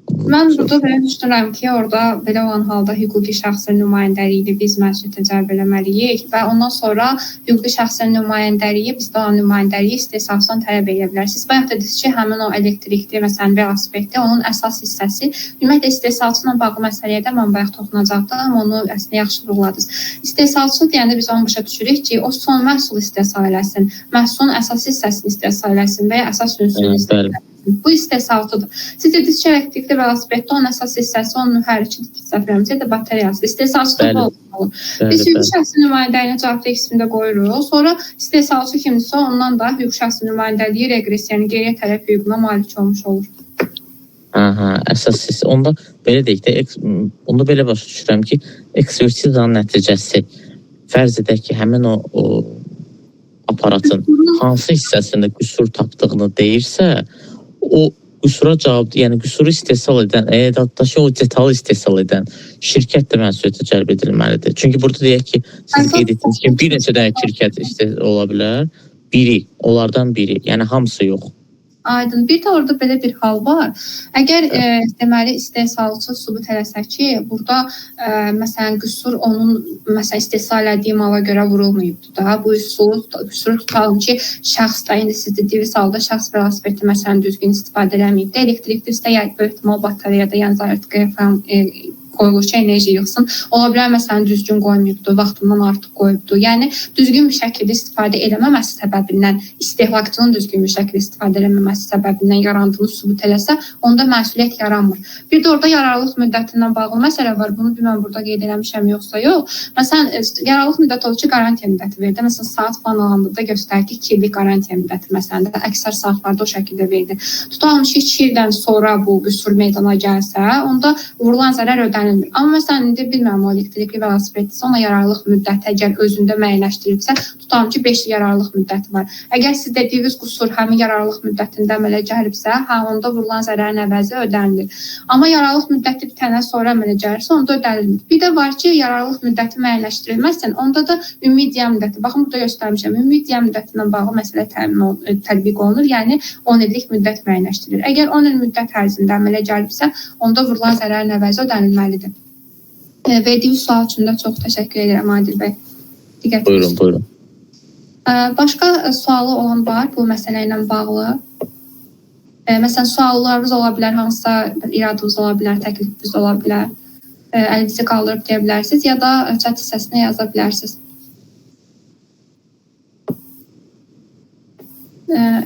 Mən burada belə düşünürəm ki, orada belə olan halda hüquqi şəxsin nümayəndəliyi biz məsuliyyətə cəlb eləməliyik və ondan sonra hüquqi şəxsin nümayəndəliyi bizdə olan nümayəndəliyi istehsalçıdan tələb edə bilər. Siz bayaq dediniz ki, həmin o elektrikli məsələn velosipeddə onun əsas hissəsi ümumiyyətlə istehsalçı ilə bağlı məsələyə də mən bayaq toxunacaqdım, amma onu əslində yaxşı vurğuladınız. İstehsalçı deyəndə biz onu başa düşürük ki, o son məhsul istehsal eləsin, məhsulun əsas hissəsini istehsal eləsin və ya əsas ünsürünü istehsal eləsin. Bu istehsalçıdır. Siz dediniz ki, elektrikli velosipeddə onun əsas hissəsi onun mühərrikidir, səfərəmizə də bateriyası. İstehsalçı da bu olmalı. Biz hüquq şəxsi nümayəndəliyinə cavabda qismində qoyuruq. Sonra istehsalçı kimdirsə ondan da hüquq şəxsi nümayəndəliyi reqressiyəni geriyə tərəf hüququna malik olmuş olur. Əsas hissə. Onda belə deyək də, onda belə başa düşürəm ki, ekspertizanın nəticəsi fərz edək ki, həmin o aparatın hansı hissəsində qüsur tapdığını deyirsə, o qüsura cavab, yəni qüsuru istehsal edən, hətta o detalı istehsal edən şirkət də məsuliyyətə cəlb edilməlidir. Çünki burada deyək ki, siz qeyd etdiniz ki, bir neçə dənə şirkət ola bilər, onlardan biri, yəni hamısı yox. Aydın. Bir də orada belə bir hal var. Əgər deməli istehsalçı sübut eləsə ki, burada məsələn qüsur onun məsələn istehsal etdiyi mala görə vurulmayıbdı da. Bu qüsuru tutalım ki, şəxs da indi siz dediyiniz halda şəxs velosipedi məsələn düzgün istifadə eləməyib də, elektrikli isə böyük ehtimal batareyada, yəni zaryadkaya falan qoyulur ki, enerji yığsın. Ola bilər məsələn düzgün qoymayıbdı, vaxtından artıq qoyubdu. Yəni düzgün bir şəkildə istifadə eləməməsi səbəbindən, istehlakçının düzgün bir şəkildə istifadə eləməməsi səbəbindən yarandığını sübut eləsə, onda məsuliyyət yaranmır. Bir də orada yararlılıq müddətindən bağlı məsələ var. Bunu bilməm burada qeyd eləmişəm yoxsa yox. Məsələn, yararlılıq müddəti olur ki, qarantiya müddəti verir. Məsələn, saat falan alanda da göstərir ki, 2 illik qarantiya müddəti məsələn də əksər saatlarda o şəkildə verilir. Tutalım ki, 2 ildən sonra bu qüsur meydana gəlsə, onda vurulan zərər ödənilmir. Amma məsələn, indi bilmirəm o elektrikli velosipeddirsə, ona yararlılıq müddəti əgər özündə müəyyənləşdirilibsə, tutalım ki, 5 il yararlılıq müddəti var. Əgər siz dediyiniz qüsur həmin yararlılıq müddətində əmələ gəlibsə, onda vurulan zərərin əvəzi ödənilir. Amma yararlılıq müddəti bitəndən sonra əmələ gəlirsə, onda ödənilmir. Bir də var ki, yararlılıq müddəti müəyyənləşdirilməzsə, onda da ümumi iddia müddəti. Baxın, burada göstərmişəm. Ümumi iddia müddətindən bağlı məsələ tətbiq olunur. Yəni 10 illik müddət müəyyənləşdirilir. Əgər 10 il müddət ərzində əmələ gəlibsə, onda vurulan zərərin əvəzi ödənilməlidir. Verdiyiniz sual üçün də çox təşəkkür edirəm Adil bəy. Buyurun. Başqa sualı olan var bu məsələ ilə bağlı? Məsələn, suallarınız ola bilər, hansısa iradınız ola bilər, təklifiniz ola bilər. Əlinizi qaldırıb deyə bilərsiniz ya da chat hissəsinə yaza bilərsiniz.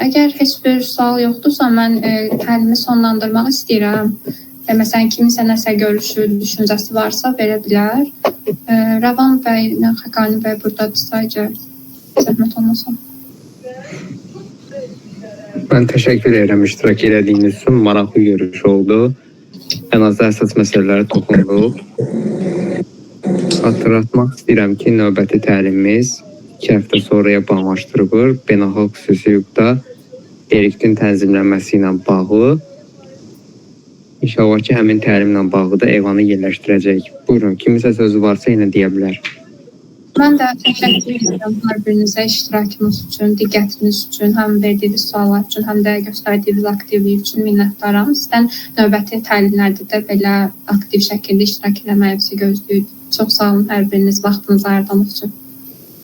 Əgər heç bir sual yoxdursa, mən təlimi sonlandırmaq istəyirəm. Məsələn, kiminsə nəsə görüşü, düşüncəsi varsa verə bilər. Rəvan bəy, Xəqani bəy buradadırsa, əgər zəhmət olmasa. Mən təşəkkür edirəm iştirak elədiyiniz üçün. Maraqlı görüş oldu. Ən azı əsas məsələlərə toxunduq. Xatırlatmaq istəyirəm ki, növbəti təlimimiz 2 həftə sonraya planlaşdırılır. Beynəlxalq xüsusi hüquqda eriktin tənzimlənməsi ilə bağlı. İnşallah ki, həmin təlimlə bağlı da eyvanı yerləşdirəcək. Buyurun, kimisə sözü varsa yenə deyə bilər. Mən də təşəkkür edirəm hər birinizə iştirakınız üçün, diqqətiniz üçün, həm verdiyiniz suallar üçün, həm də göstərdiyiniz aktivlik üçün minnətdaram. Sizdən növbəti təlimlərdə də belə aktiv şəkildə iştirak eləməyinizi gözləyirik. Çox sağ olun hər biriniz vaxtınızı ayırdığınız üçün.